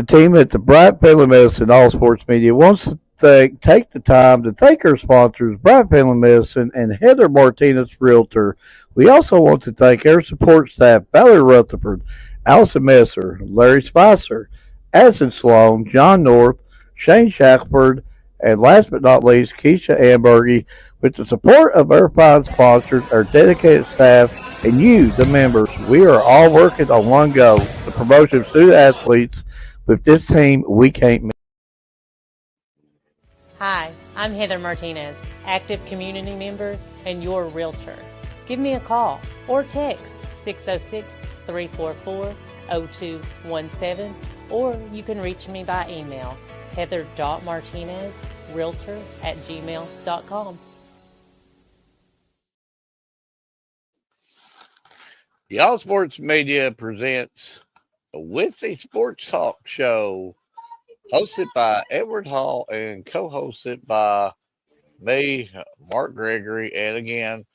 The team at the Bryant Family Medicine All Sports Media wants to take the time to thank our sponsors, Bryant Family Medicine and Heather Martinez Realtor. We also want to thank our support staff, Valerie Rutherford, Allison Messer, Larry Spicer, Addison Sloan, John North, Shane Shackelford, and last but not least, Keisha Ambergy. With the support of our fine sponsors, our dedicated staff, and you, the members, we are all working on one goal, the promotion of student athletes. With this team, we can't miss. Hi, I'm Heather Martinez, active community member and your realtor. Give me a call or text 606-344-0217, or you can reach me by email, heather.martinezrealtor@gmail.com. Y'all Sports Media presents a Withy Sports Talk Show, hosted by Edward Hall and co-hosted by me, Mark Gregory. And again,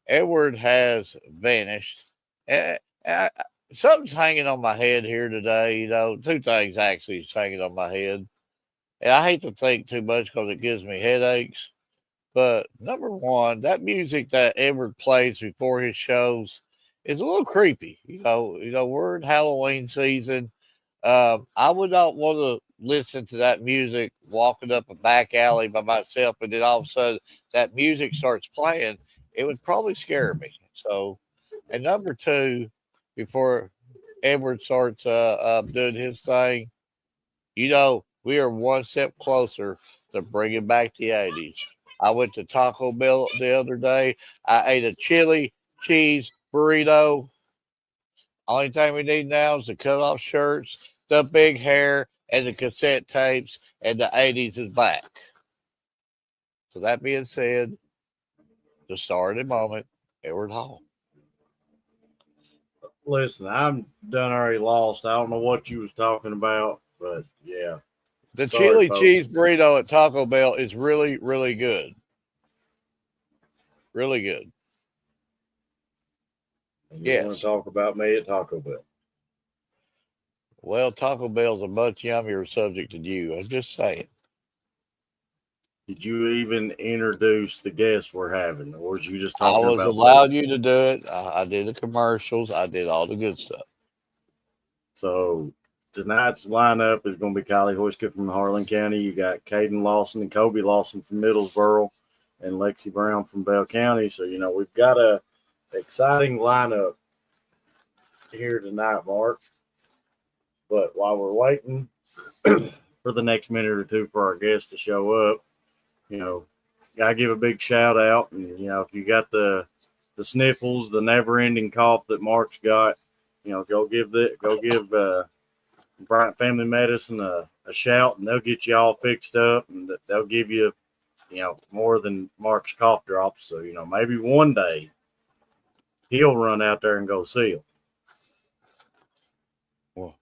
Edward has vanished. And something's hanging on my head here today. Two things actually is hanging on my head. And I hate to think too much because it gives me headaches. But number one, that music that Edward plays before his shows is a little creepy. We're in Halloween season. I would not want to listen to that music walking up a back alley by myself, and then all of a sudden that music starts playing. It would probably scare me. So, and number two, before Edward starts doing his thing, we are one step closer to bringing back the 80s. I went to Taco Bell the other day. I ate a chili cheese burrito. Only thing we need now is the cut-off shirts, the big hair, and the cassette tapes, and the 80s is back. So that being said, the star of the moment, Edward Hall. Listen, I'm done already lost. I don't know what you was talking about, but yeah. The Sorry, chili folks. cheese burrito at Taco Bell is really, really good. Really good. And you want to talk about me at Taco Bell? Well, Taco Bell's a much yummier subject than you. I'm just saying. Did you even introduce the guests we're having, or was you just talking I was about allowed food? you to do it. I did the commercials. I did all the good stuff. So tonight's lineup is going to be Kylie Hoyska from Harlan County. You got Caden Lawson and Kobe Lawson from Middlesboro, and Lexi Brown from Bell County. So we've got a exciting lineup here tonight, Mark. But while we're waiting for the next minute or two for our guests to show up, gotta give a big shout out. And if you got the sniffles, the never-ending cough that Mark's got, go give Bryant Family Medicine a shout, and they'll get you all fixed up, and they'll give you, more than Mark's cough drops. So maybe one day he'll run out there and go see them.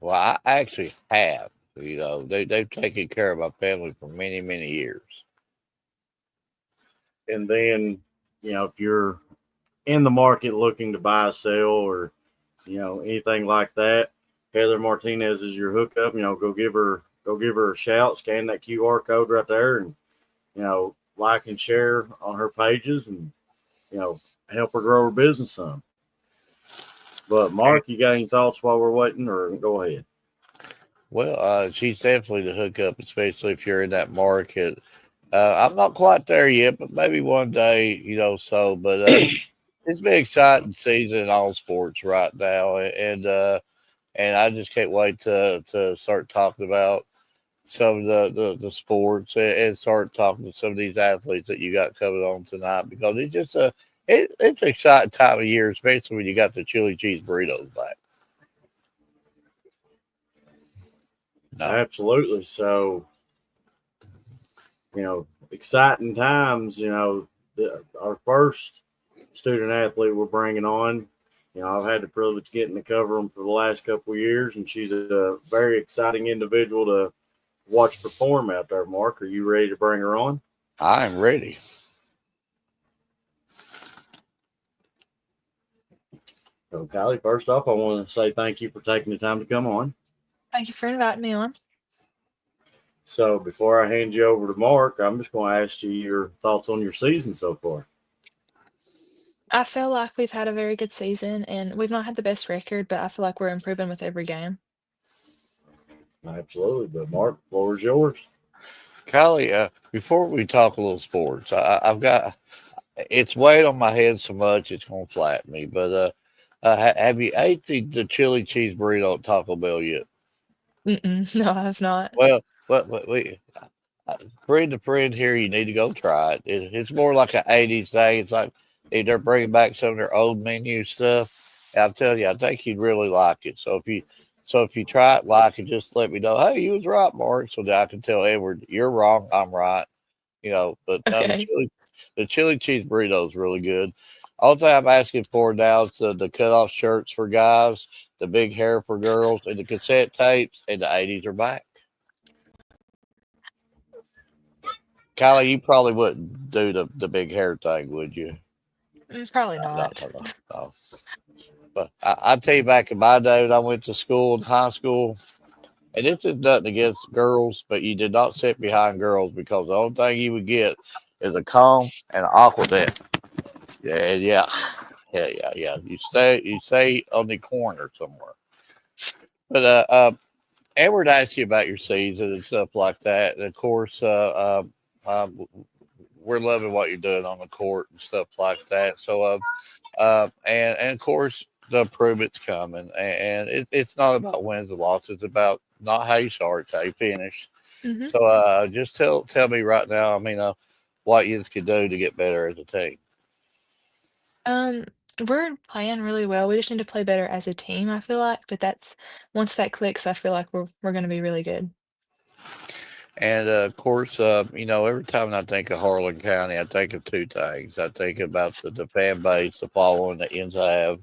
Well, I actually have. They've taken care of my family for many, many years. And then, if you're in the market looking to buy, sell, or, anything like that, Heather Martinez is your hookup. Go give her a shout, scan that QR code right there, and, like and share on her pages, and, help her grow her business some. But Mark, you got any thoughts while we're waiting, or go ahead? Well, she's definitely the hookup, especially if you're in that market. I'm not quite there yet, but maybe one day, But it's been exciting season in all sports right now, and I just can't wait to start talking about some of the sports and start talking to some of these athletes that you got coming on tonight, because it's just it's an exciting time of year, especially when you got the chili cheese burritos back. No. Absolutely. So, exciting times. Our first student athlete we're bringing on, I've had the privilege of getting to cover them for the last couple of years, and she's a very exciting individual to watch perform out there. Mark, are you ready to bring her on? I'm ready. So, Kylie, first off, I want to say thank you for taking the time to come on. Thank you for inviting me on. So before I hand you over to Mark, I'm just going to ask you your thoughts on your season so far. I feel like we've had a very good season, and we've not had the best record, but I feel like we're improving with every game. Absolutely. But Mark, floor is yours. Kylie, before we talk a little sports, I've got it's weighing on my head so much it's gonna flatten me. But have you ate the chili cheese burrito at Taco Bell yet? Mm-mm, no, I have not. Well, we friend to friend here, you need to go try it. It's more like an '80s thing. It's like they're bringing back some of their old menu stuff. And I'm telling you, I think you'd really like it. So if you try it, like it, just let me know. Hey, you was right, Mark, so that I can tell Edward you're wrong, I'm right. But no, Okay. the chili cheese burrito is really good. All thing I'm asking for now is the cut off shirts for guys, the big hair for girls, and the cassette tapes, and the '80s are back. Kylie, you probably wouldn't do the big hair thing, would you? Probably No, not. no, no, no. But I tell you, back in my day when I went to school in high school, and this is nothing against girls, but you did not sit behind girls because the only thing you would get is a comb and an aqua net. Yeah, yeah, yeah. You stay on the corner somewhere. But Edward asked you about your season and stuff like that, and of course, we're loving what you're doing on the court and stuff like that. So, and of course, the improvement's coming, and it's not about wins and losses. It's about not how you start, it's how you finish. Hmm. So, just tell me right now. I mean, what you can do to get better as a team. Um, we're playing really well. We just need to play better as a team, I feel like. But that's once that clicks, I feel like we're gonna be really good. And of course, every time I think of Harlan County, I think of two things. I think about the fan base, the following the ends have,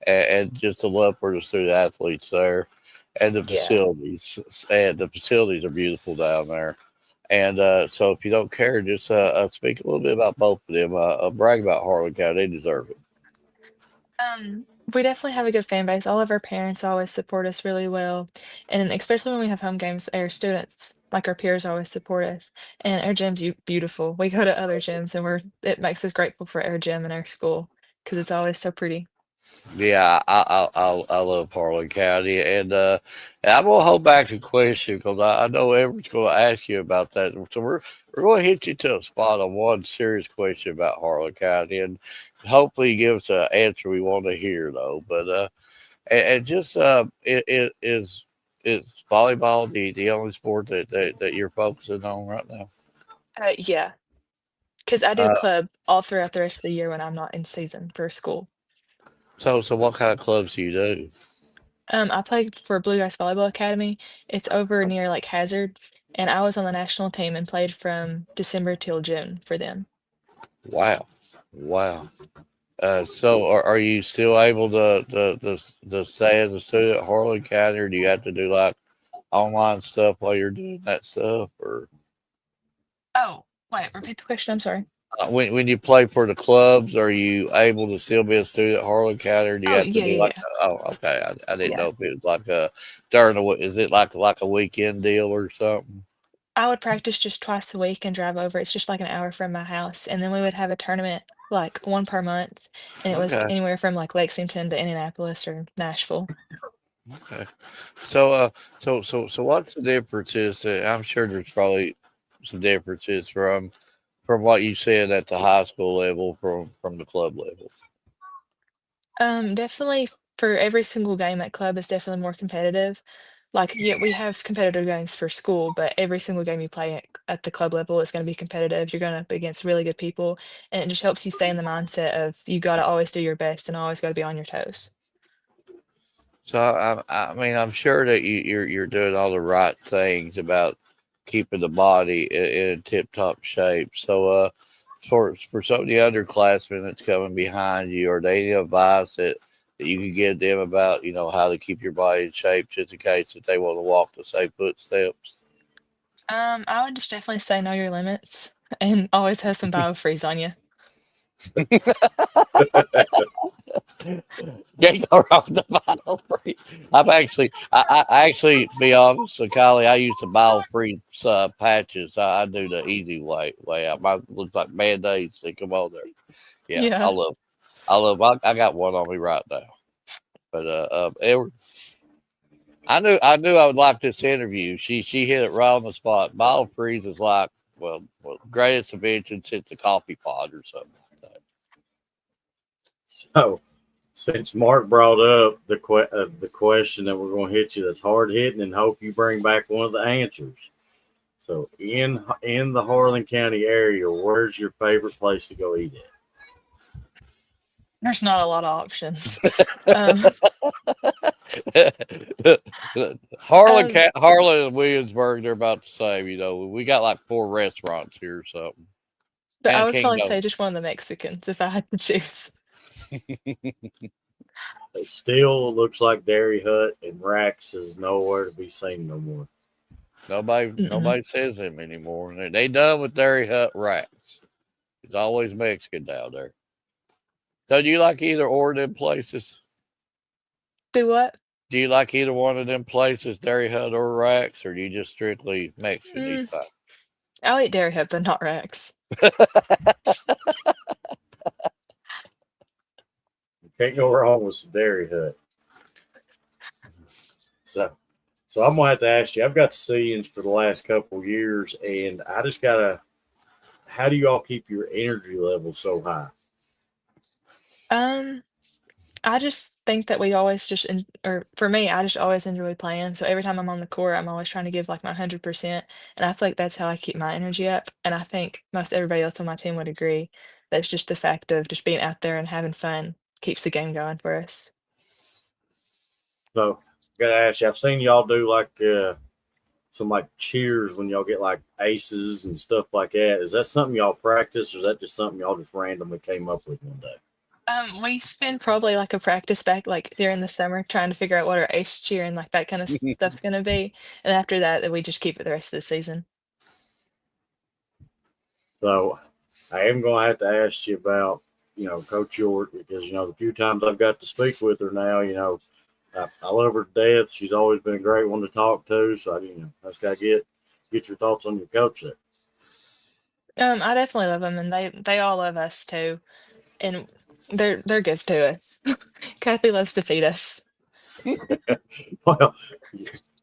and just the love for the student athletes there, and the Yeah. facilities. And the facilities are beautiful down there. And so, if you don't care, just speak a little bit about both of them. Brag about Harlan County; they deserve it. We definitely have a good fan base. All of our parents always support us really well, and especially when we have home games, our students, like our peers, always support us. And our gym's beautiful. We go to other gyms, and it makes us grateful for our gym and our school because it's always so pretty. Yeah, I love Harlan County, and I'm gonna hold back a question because I know everyone's gonna ask you about that. So we're gonna hit you to a spot on one serious question about Harlan County, and hopefully you give us an answer we want to hear though. But and just is volleyball the only sport that you're focusing on right now? Yeah, because I do Uh, club all throughout the rest of the year when I'm not in season for school. so what kind of clubs do you do? I played for Blue Eyes Volleyball Academy. It's over near like Hazard, and I was on the national team and played from December till June for them. Wow, wow. So are you still able to stay as a student at Harlan County, or do you have to do like online stuff while you're doing that stuff? Or Oh, wait, repeat the question. I'm sorry. when you play for the clubs, are you able to still be a student at Harlan County, or do you Oh, have to yeah, do yeah, like yeah. oh, okay, I didn't Yeah. know if it was like a during the is it like a weekend deal or something? I would practice just twice a week and drive over. It's just like an hour from my house. And then we would have a tournament like one per month. And it was Okay, anywhere from like Lexington to Indianapolis or Nashville. okay. So so what's the difference? I'm sure there's probably some differences from what you said at the high school level from the club levels. Definitely for every single game at club is definitely more competitive. Like, yeah, we have competitive games for school, but every single game you play at the club level is going to be competitive. You're going up against really good people, and it just helps you stay in the mindset of you got to always do your best and always got to be on your toes. So I mean I'm sure that you're doing all the right things about keeping the body in tip top shape. So for some of the underclassmen that's coming behind you, are there any advice that you can give them about how to keep your body in shape just in case that they want to walk the same footsteps? I would just definitely say know your limits and always have some biofreeze on you. Can't go wrong with the bottle free. I actually, be honest, so Kylie, I use the bottle free patches. I do the easy way out. Mine looks like band-aids. They come on there. Yeah, Yeah. I love. I got one on me right now. But I knew I would like this interview. She hit it right on the spot. Bottle freeze is like greatest invention since the coffee pot or something like that. So, since Mark brought up the question that we're going to hit you that's hard hitting, and hope you bring back one of the answers. So, in the Harlan County area, where's your favorite place to go eat at? There's not a lot of options. Um, um, Harlan and Williamsburg, they're about the same. You know, we got like 4 restaurants here or something, but I and would probably Kingdom. say just one of the Mexicans if I had to choose. It still looks like Dairy Hut and Rax is nowhere to be seen no more. Mm-mm. Nobody says them anymore. They done with Dairy Hut racks. It's always Mexican down there. So do you like either or of them places? Do what? Do you like either one of them places, Dairy Hut or Racks, or do you just strictly Mexican each Mm, time? I'll eat Dairy Hut, but not Rex. You can't go wrong with some Dairy Hut. So I'm gonna have to ask you. I've got to see you for the last couple of years, and I just gotta. How do you all keep your energy level so high? Um, I just think that we always or for me, I just always enjoy playing. So every time I'm on the court, I'm always trying to give like my 100%. And I feel like that's how I keep my energy up. And I think most everybody else on my team would agree. That's just the fact of just being out there and having fun keeps the game going for us. So gotta ask you. I've seen y'all do like some like cheers when y'all get like aces and stuff like that. Is that something y'all practice, or is that just something y'all just randomly came up with one day? We spend probably like a practice back like during the summer trying to figure out what our ace cheer and like that kind of stuff's gonna be. And after that, then we just keep it the rest of the season. So I am going to have to ask you about, Coach York, because, the few times I've got to speak with her now, I love her to death. She's always been a great one to talk to. So, I just got to get your thoughts on your coach there. I definitely love them, and they all love us too, and they're good to us. Kathy loves to feed us. Well,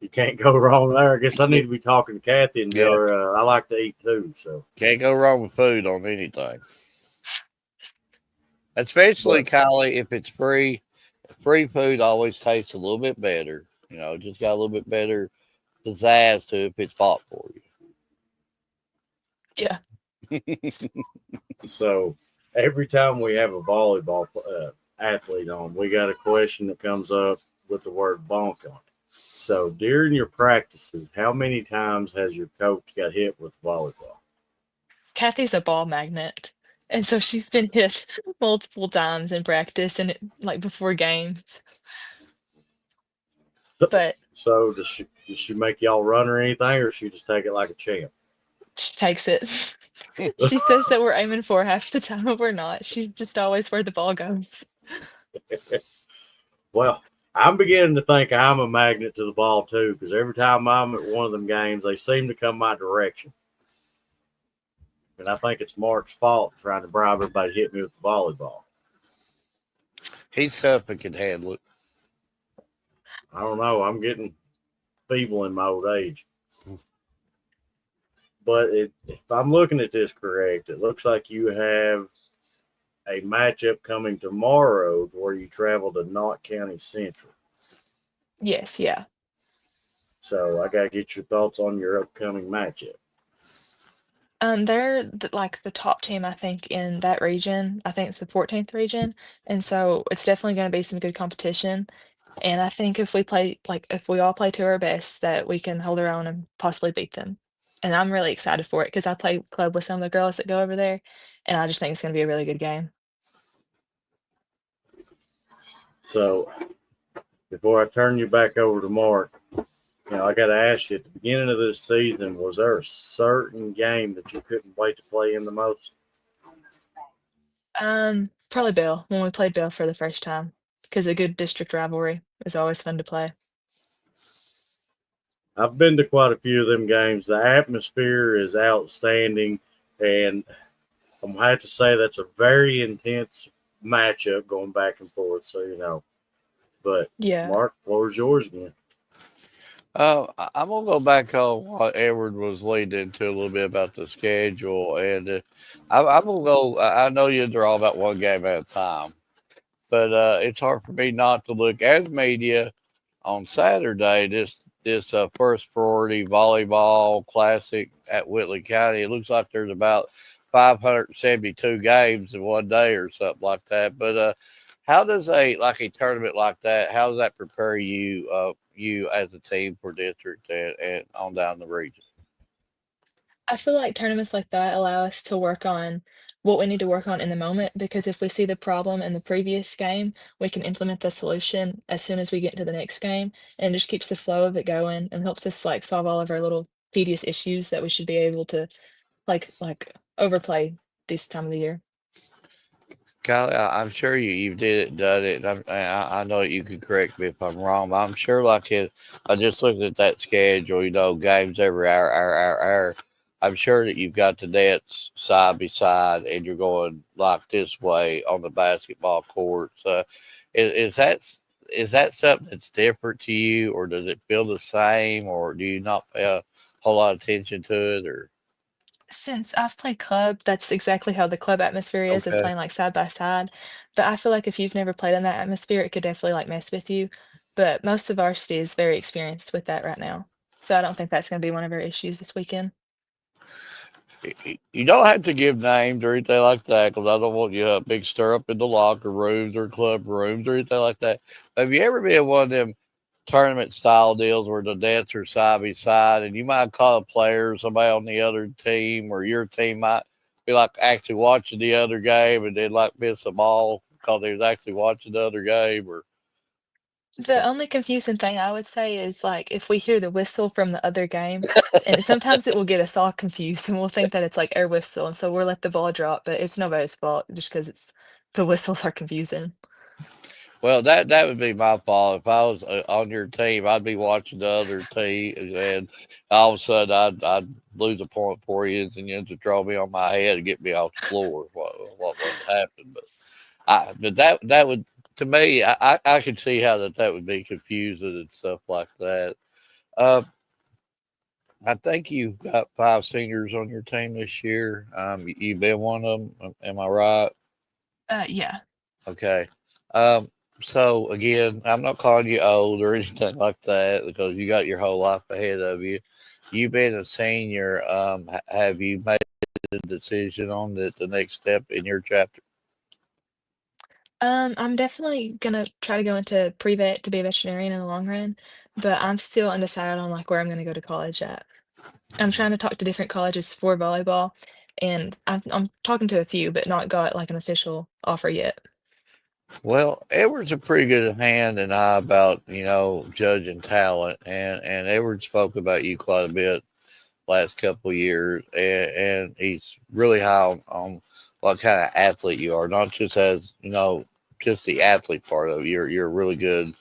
you can't go wrong there. I guess I need to be talking to Kathy and tell Yeah, her I like to eat too. So, can't go wrong with food on anything. Especially but Kylie, if it's free. Free food always tastes a little bit better. You know, just got a little bit better pizzazz to it if it's bought for Yeah. you. so every time we have a volleyball athlete on, we got a question that comes up with the word bonk on it. So during your practices, how many times has your coach got hit with volleyball? Kathy's a ball magnet, and so she's been hit multiple times in practice and like before games. But So does she make y'all run or anything, or she just take it like a champ? she takes it. She says that we're aiming for half the time, but we're not. She's just always where the ball goes. Well, I'm beginning to think I'm a magnet to the ball too, because every time I'm at one of them games, they seem to come my direction. And I think it's Mark's fault trying to bribe everybody to hit me with the volleyball. He's tough and can handle it. I don't know. I'm getting feeble in my old age. But if I'm looking at this correct, it looks like you have a matchup coming tomorrow where you travel to Knott County Central. Yes, yeah. So I got to get your thoughts on your upcoming matchup. They're like the top team, I think, in that region. I think it's the 14th region, and so it's definitely going to be some good competition. And I think if we all play to our best, that we can hold our own and possibly beat them. And I'm really excited for it because I play club with some of the girls that go over there, and I just think it's going to be a really good game. So before I turn you back over to Mark, I got to ask you at the beginning of this season, was there a certain game that you couldn't wait to play in the most? Probably Bill, when we played Bill for the first time, because a good district rivalry is always fun to play. I've been to quite a few of them games. The atmosphere is outstanding, and I'm gonna have to say that's a very intense matchup going back and forth. So but Yeah. Mark, floor is yours again. I'm gonna go back on what Edward was leading into a little bit about the schedule, and I'm gonna go. I know you draw about one game at a time, but it's hard for me not to look as media on Saturday. This first priority volleyball classic at Whitley County. It looks like there's about 572 games in one day or something like that. But how does a tournament like that? How does that prepare you as a team for district and on down the region? I feel like tournaments like that allow us to work on what we need to work on in the moment because if we see the problem in the previous game, we can implement the solution as soon as we get into the next game and it just keeps the flow of it going and helps us like solve all of our little tedious issues that we should be able to like overplay this time of the year. Kylie, I'm sure you did it, done it. I know you can correct me if I'm wrong, but I'm sure I just looked at that schedule, games every hour. I'm sure that you've got the nets side by side and you're going like this way on the basketball courts. Is that something that's different to you, or does it feel the same, or do you not pay a whole lot of attention to it, or Since I've played club, that's exactly how the club atmosphere is of okay? playing like side by side. But I feel like if you've never played in that atmosphere, it could definitely like mess with you. But most of varsity is very experienced with that right now. So I don't think that's going to be one of our issues this weekend. You don't have to give names or anything like that because I don't want you a big stir up in the locker rooms or club rooms or anything like that. Have you ever been in one of them tournament style deals where the nets are side by side and you might call a player, somebody on the other team or your team might be like actually watching the other game and then like miss a ball because they was actually watching the other game or The only confusing thing I would say is like if we hear the whistle from the other game, and sometimes it will get us all confused and we'll think that it's like air whistle, and so we'll let the ball drop, but it's nobody's fault just because it's the whistles are confusing. well, that would be my fault. If I was on your team, I'd be watching the other team, and all of a sudden I'd lose a point for you, and you just draw me on my head and get me off the floor. What would happen? But that would to me, I could see how that would be confusing and stuff like that. Uh, I think you've got five seniors on your team this year. You've been one of them. Am I right? Yeah. Okay. Um, so again, I'm not calling you old or anything like that because you got your whole life ahead of you. You being a senior, have you made a decision on the next step in your chapter? I'm definitely gonna try to go into pre-vet to be a veterinarian in the long run, but I'm still undecided on like where I'm gonna go to college at. I'm trying to talk to different colleges for volleyball, and I'm talking to a few, but not got like an official offer yet. Well, Edward's a pretty good hand and eye about judging talent, and Edward spoke about you quite a bit last couple of years, and he's really high on what kind of athlete you are, not just as just the athlete part of it. You're a really good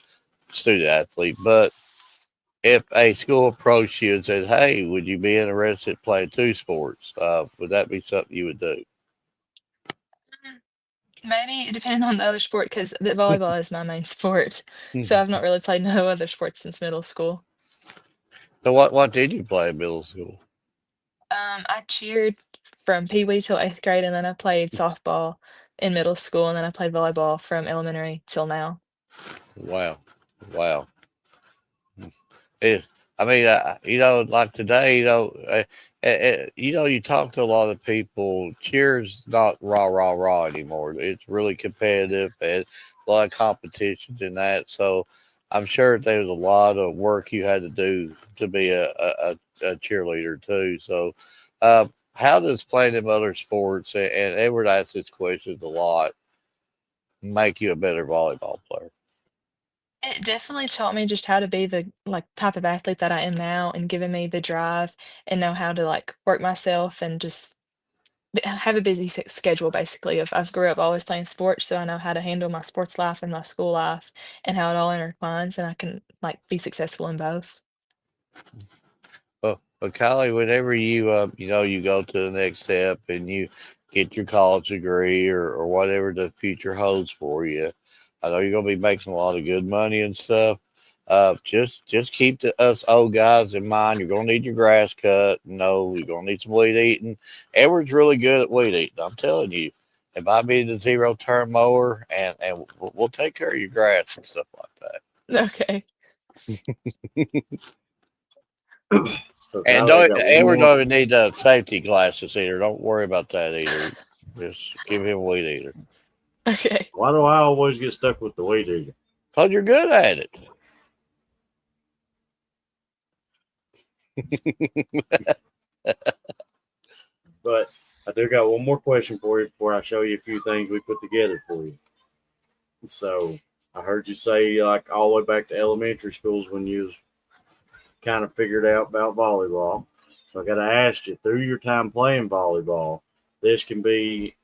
student athlete, but if a school approached you and said, "Hey, would you be interested in playing two sports?" Would that be something you would do? Mm, Maybe depending on the other sport, because the volleyball is my main sport, so I've not really played no other sports since middle school. So what did you play in middle school? I cheered from Pee Wee till 8th grade, and then I played softball in middle school, and then I played volleyball from elementary till now. Wow, wow. It, I mean, like today, you talk to a lot of people. Cheers not rah rah rah anymore. It's really competitive and a lot of competitions in that. So I'm sure there was a lot of work you had to do to be a cheerleader too. So, how does playing in other sports and Edward asks this question a lot make you a better volleyball player? It definitely taught me just how to be the, like, type of athlete that I am now and given me the drive and know how to, like, work myself and just have a busy schedule basically. I've grew up always playing sports, so I know how to handle my sports life and my school life and how it all intertwines, and I can like be successful in both. But Kylie, whenever you go to the next step and you get your college degree or whatever the future holds for you, I know you're gonna be making a lot of good money and stuff. Just keep us old guys in mind. You're gonna need your grass cut. No, you're gonna need some weed eating. Edward's really good at weed eating. I'm telling you. It might be the zero turn mower, and we'll take care of your grass and stuff like Okay. that. So And Kylie, I don't got one Edward more. don't even need safety glasses either. Don't worry about that either. Just give him a weed eater. Okay. Why do I always get stuck with the weed eater? Cause you're good at it. But I do got one more question for you before I show you a few things we put together for you. So I heard you say like all the way back to elementary schools when you was kind of figured out about volleyball. So I got to ask you, through your time playing volleyball, this can be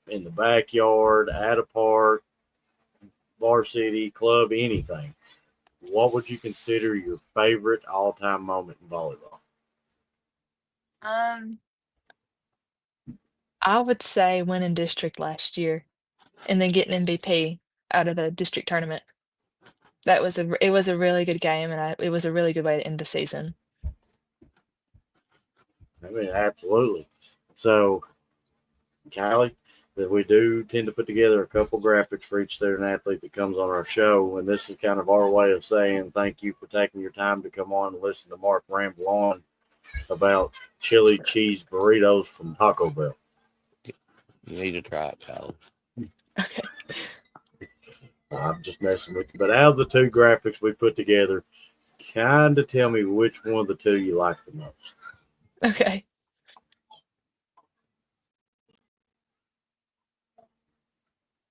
in the backyard, at a park, varsity, club, anything. What would you consider your favorite all-time moment in volleyball? Um, I would say winning district last year and then getting MVP out of the district tournament. It was a really good game, and it was a really good way to end the season. I mean, absolutely. So, Kylie, that we do tend to put together a couple graphics for each student athlete that comes on our show, and this is kind of our way of saying thank you for taking your time to come on and listen to Mark ramble on about chili cheese burritos from Taco Bell. You need to try it, Kyle. Okay. I'm just messing with you. But out of the two graphics we put together, kind of tell me which one of the two you like the most. Okay.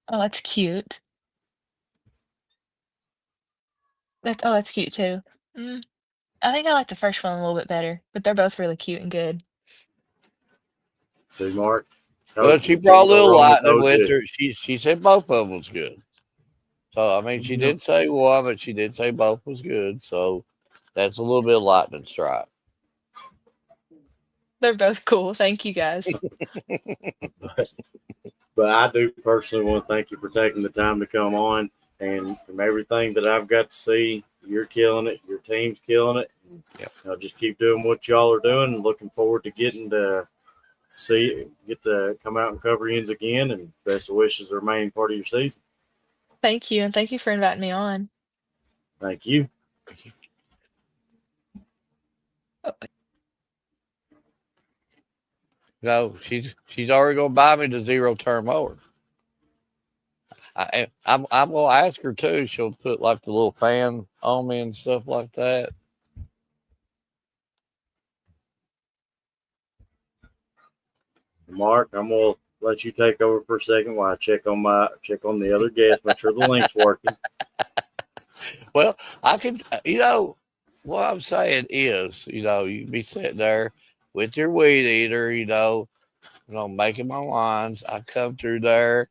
Oh, that's cute. That's cute too. Mm, I think I like the first one a little bit better, but they're both really cute and good. See, Mark, Well, told you she you brought can't a go little wrong with lightning those with two. her. She said both of them was good. So I mean, she Yep. did say one, but she did say both was good. So that's a little bit of lightning strike. They're both cool. Thank you guys. But I do personally want to thank you for taking the time to come on. And from everything that I've got to see, you're killing it. Your team's killing it. Yep. Just keep doing what y'all are doing. And looking forward to getting to get to come out and cover yins again. And best of wishes the remaining part of your season. Thank you, and thank you for inviting me on. Thank you. Oh, No, she's already gonna buy me the zero turn mower. I'm gonna ask her too. She'll put like the little fan on me and stuff like that. Mark, I'm gonna let you take over for a second while I check on the other guest, make sure the link's working. Well, I can, what I'm saying is, you be sitting there with your weed eater, making my lines. I come through there,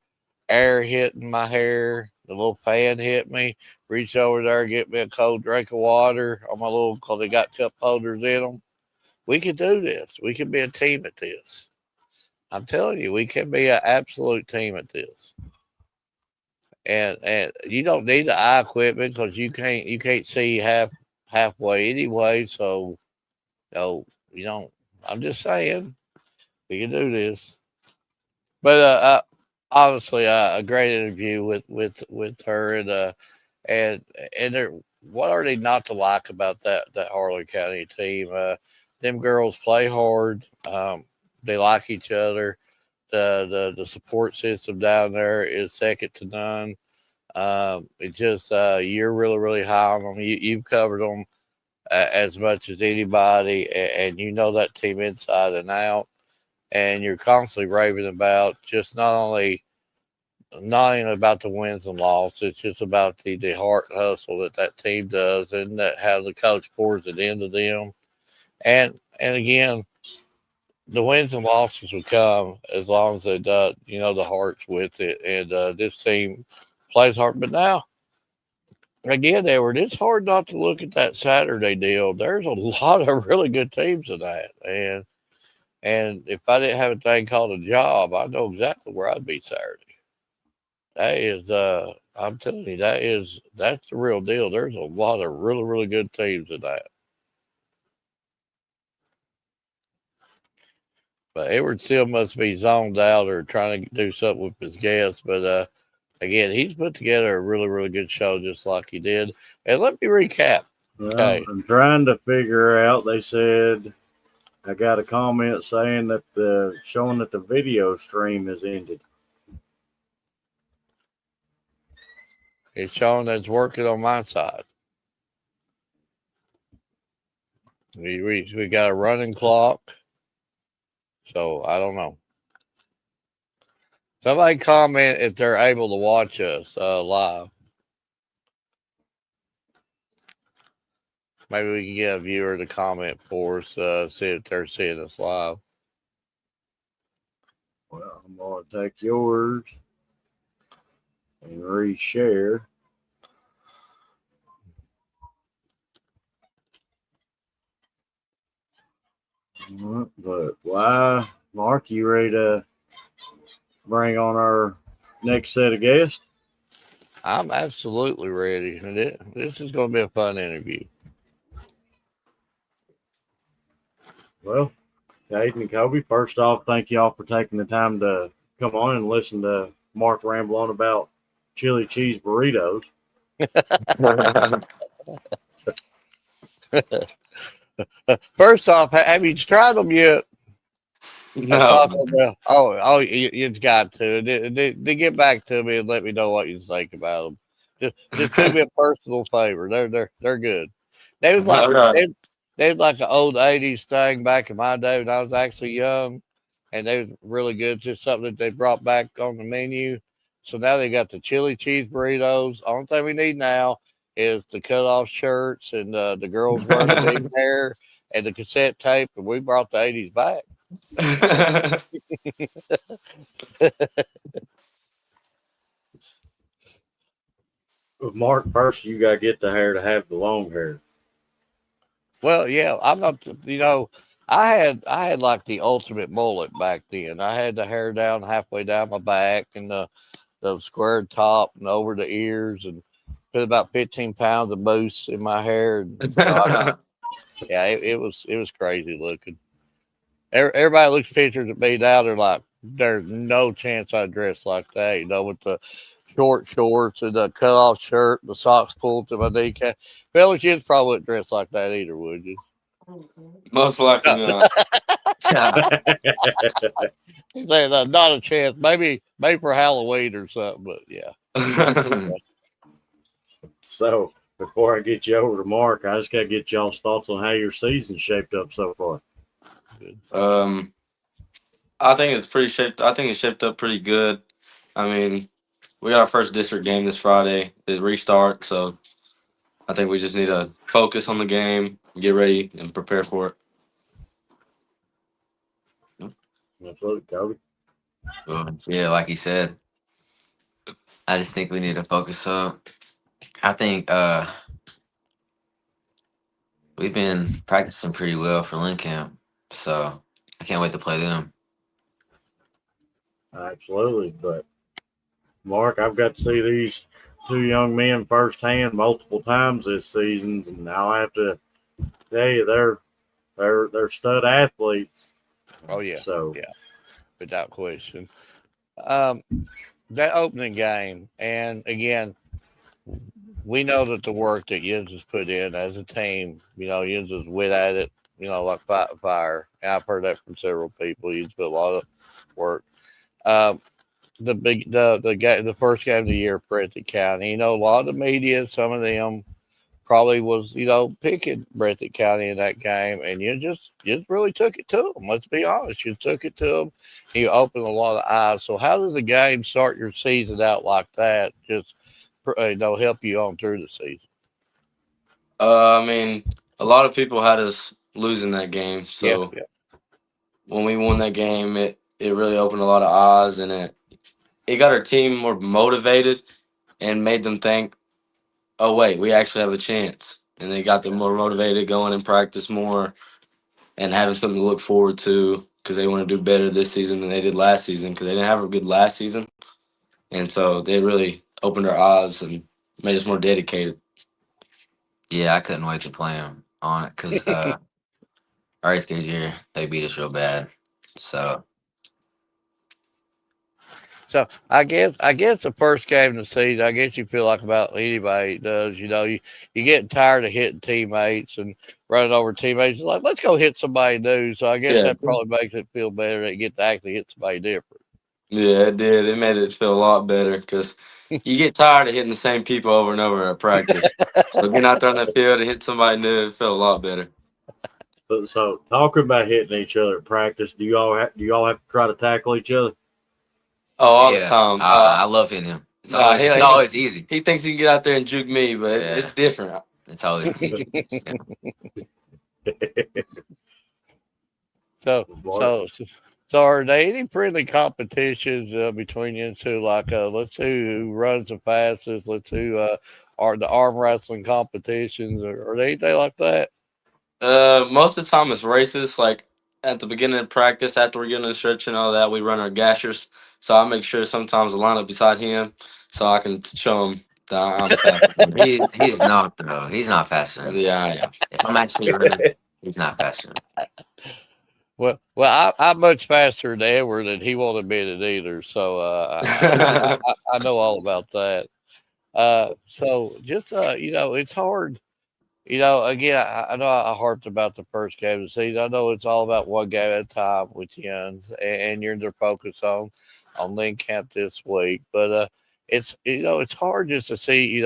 air hitting my hair, the little fan hit me, reach over there, get me a cold drink of water on my because they got cup holders in them. We could do this. We could be a team at this. I'm telling you, we can be an absolute team at this. And you don't need the eye equipment because you can't see halfway anyway. So you don't. I'm just saying we can do this. But honestly, a great interview with her and what are they not to like about that Harlan County team? Them girls play hard. They like each other. The support system down there is second to none. It just you're really really high on them. You've covered them as much as anybody, and you know that team inside and out. And you're constantly raving about just not even about the wins and losses. It's just about the heart and hustle that team does, and that how the coach pours it into them. And again, the wins and losses will come as long as they the heart's with it, and this team plays hard. But now, again, Edward, it's hard not to look at that Saturday deal. There's a lot of really good teams in that, and if I didn't have a thing called a job, I know exactly where I'd be Saturday. That is, I'm telling you, that's the real deal. There's a lot of really, really good teams in that. But Edward still must be zoned out or trying to do something with his guests. But again, he's put together a really, really good show, just like he did. And let me recap. Well, Okay. I'm trying to figure out. They said I got a comment saying that showing that the video stream has ended. It's showing that it's working on my side. We got a running clock. So I don't know. Somebody comment if they're able to watch us live. Maybe we can get a viewer to comment for us, see if they're seeing us live. Well, I'm going to take yours and reshare. But why, Mark, you ready to bring on our next set of guests? I'm absolutely ready. This is going to be a fun interview. Well, Caden and Kobe, first off, thank y'all for taking the time to come on and listen to Mark ramble on about chili cheese burritos. First off, have you tried them yet? No. You've got to. They get back to me and let me know what you think about them. Just do me a personal favor. They're good. They was they was like an old '80s thing back in my day when I was actually young, and they was really good. Just something that they brought back on the menu. So now they got the chili cheese burritos. Only thing we need now is the cut off shirts and the girls wearing the big hair and the cassette tape, and we brought the '80s back. With Mark, first you got to get the hair to have the long hair. Well, yeah, I'm not. I had like the ultimate mullet back then. I had the hair down halfway down my back and the squared top and over the ears, and put about 15 pounds of mousse in my hair. And, yeah, it was crazy looking. Everybody looks pictures of me now. They're like, there's no chance I dress like that. With the short shorts and the cut off shirt, the socks pulled to my kneecap. Fellas, you probably wouldn't dress like that either, would you? Most likely not. Not a chance. Maybe for Halloween or something, but yeah. So before I get you over to Mark, I just got to get y'all's thoughts on how your season shaped up so far. Good. I think it's shaped up pretty good. I mean, we got our first district game this Friday. It restart, so I think we just need to focus on the game, get ready, and prepare for it. Absolutely, Kobe. Yeah, like he said, I just think we need to focus up. I think we've been practicing pretty well for Lynn Camp, so I can't wait to play them. Absolutely, but Mark, I've got to see these two young men firsthand multiple times this season, and now I have to tell you they're stud athletes. Oh yeah, so yeah, without question. That opening game, and again, we know that the work that Yins has put in as a team, Yins has went at it, like fire. And I've heard that from several people. Yins put a lot of work. The first game of the year, Breathitt County. A lot of the media, some of them probably was, picking Breathitt County in that game, and you just really took it to them. Let's be honest, you took it to them. You opened a lot of eyes. So how does a game start your season out like that? Just help you on through the season. I mean, a lot of people had us losing that game, so yeah. when we won that game, it really opened a lot of eyes, and it got our team more motivated and made them think, oh wait, we actually have a chance, and they got them more motivated, going and practice more, and having something to look forward to because they want to do better this season than they did last season because they didn't have a good last season, and so they really opened our eyes and made us more dedicated. Yeah, I couldn't wait to play him on it because our 8th grade year they beat us real bad. So So I guess the first game of the season, I guess you feel like about anybody does. You get tired of hitting teammates and running over teammates. It's like, let's go hit somebody new. So I guess Yeah, that probably makes it feel better that you get to actually hit somebody different. yeah, it did. It made it feel a lot better because you get tired of hitting the same people over and over at practice. So getting out there on that field and hit somebody new, it felt a lot better. So talking about hitting each other at practice, do y'all have to try to tackle each other? Oh, all the yeah, time. I love hitting him. It's Nah, always he, it's he always easy. he thinks he can get out there and juke me, but it's Yeah, different. it's always easy. Yeah. So Bart? so so are there any friendly competitions between you two? Like, let's see who runs the fastest. Let's see who are the arm wrestling competitions, or anything like that. Most of the time it's races. Like at the beginning of practice, after we're getting the stretch and all that, we run our gashers. So I make sure sometimes to line up beside him so I can show him that I'm faster than him. He's not though. He's not faster than me. Yeah, I am. If I'm actually running, he's not faster than Well, I'm much faster than Edward, and he won't admit it either. So I know all about that. So just it's hard. Again, I know I harped about the first game of the season. I know it's all about one game at a time with you, and you're to focus on Lynn Camp this week. But it's hard just to see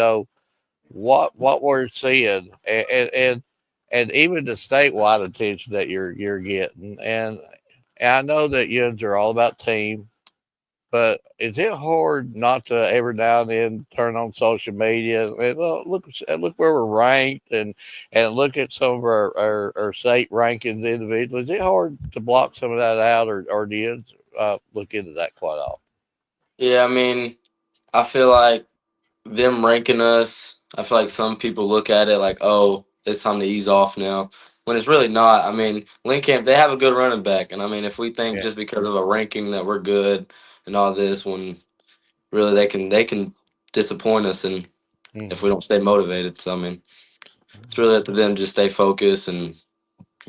what we're seeing, and even the statewide attention that you're getting. And I know that yins are all about team, but is it hard not to every now and then turn on social media and look where we're ranked, and look at some of our state rankings individually? Is it hard to block some of that out, or do you look into that quite often? Yeah, I mean, I feel like them ranking us, I feel like some people look at it like, oh, it's time to ease off now. When it's really not. I mean, Camp, they have a good running back. And I mean, if we think Yeah. just because of a ranking that we're good and all this, when really they can disappoint us and if we Hmm. don't stay motivated. So I mean, it's really up to them to just stay focused and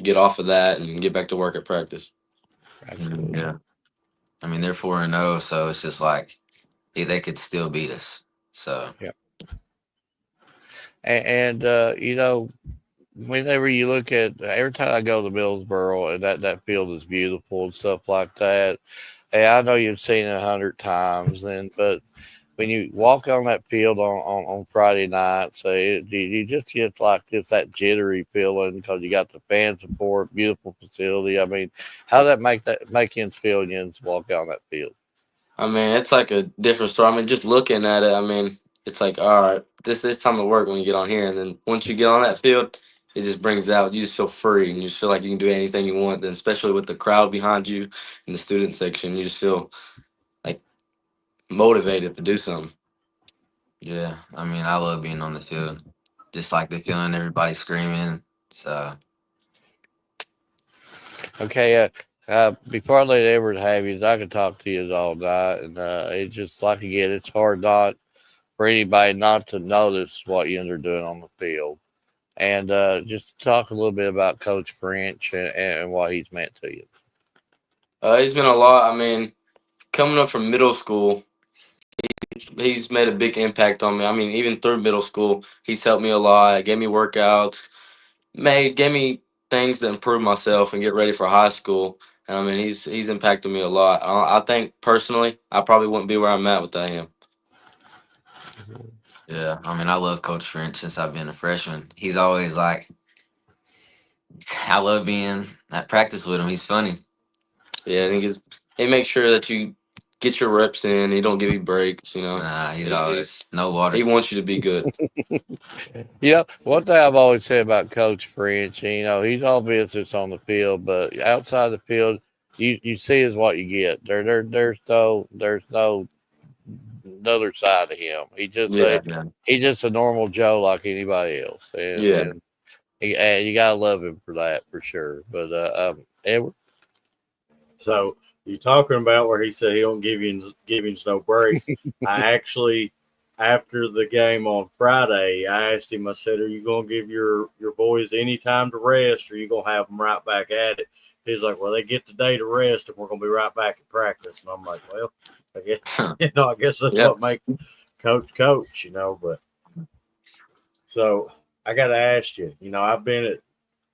get off of that and get back to work at practice. me. Absolutely. Yeah, I mean they're 4-0, so it's just like they could still beat us. So Yeah. And whenever you look at every time I go to Millsboro, and that field is beautiful and stuff like that. And I know you've seen it 100 times, but when you walk on that field on Friday night, say you just get like just that jittery feeling because you got the fan support, beautiful facility. I mean, how that make you feel when you walk on that field? I mean, it's like a different story. I mean, just looking at it, I mean, it's like, all right, this time to work when you get on here, and then once you get on that field, it just brings out. You just feel free, and you just feel like you can do anything you want. Then, especially with the crowd behind you in the student section, you just feel like motivated to do something. yeah, I mean I love being on the field. Just like the feeling, everybody screaming. So Okay, before I let Edward have you, I could talk to you all night, and it's just like again, it's hard not for anybody not to notice what you are doing on the field, and just talk a little bit about Coach French and what he's meant to you. He's been a lot. I mean, coming up from middle school, he's made a big impact on me. I mean, even through middle school, he's helped me a lot. Gave me workouts, gave me things to improve myself and get ready for high school. And I mean, he's impacted me a lot. I think personally, I probably wouldn't be where I'm at without him. yeah, I mean I love Coach French since I've been a freshman. He's always like, I love being at practice with him. He's funny. Yeah, and he makes sure that you get your reps in. He don't give you breaks. Nah, he's He's always no he water. wants you to be good. One thing I've always said about Coach French, he's all business on the field, but outside the field, you see is what you get. There's no another side of him. Yeah, man. He's just a normal Joe like anybody else, Yeah. and you gotta love him for that for sure. But Edward, So you talking about where he said he don't give you no breaks. I actually, after the game on Friday, I asked him. I said, "Are you gonna give your boys any time to rest, or are you gonna have them right back at it?" He's like, "Well, they get the day to rest, and we're gonna be right back at practice." And I'm like, "Well, I guess I guess that's Yep. what makes coach, But so I got to ask you. I've been at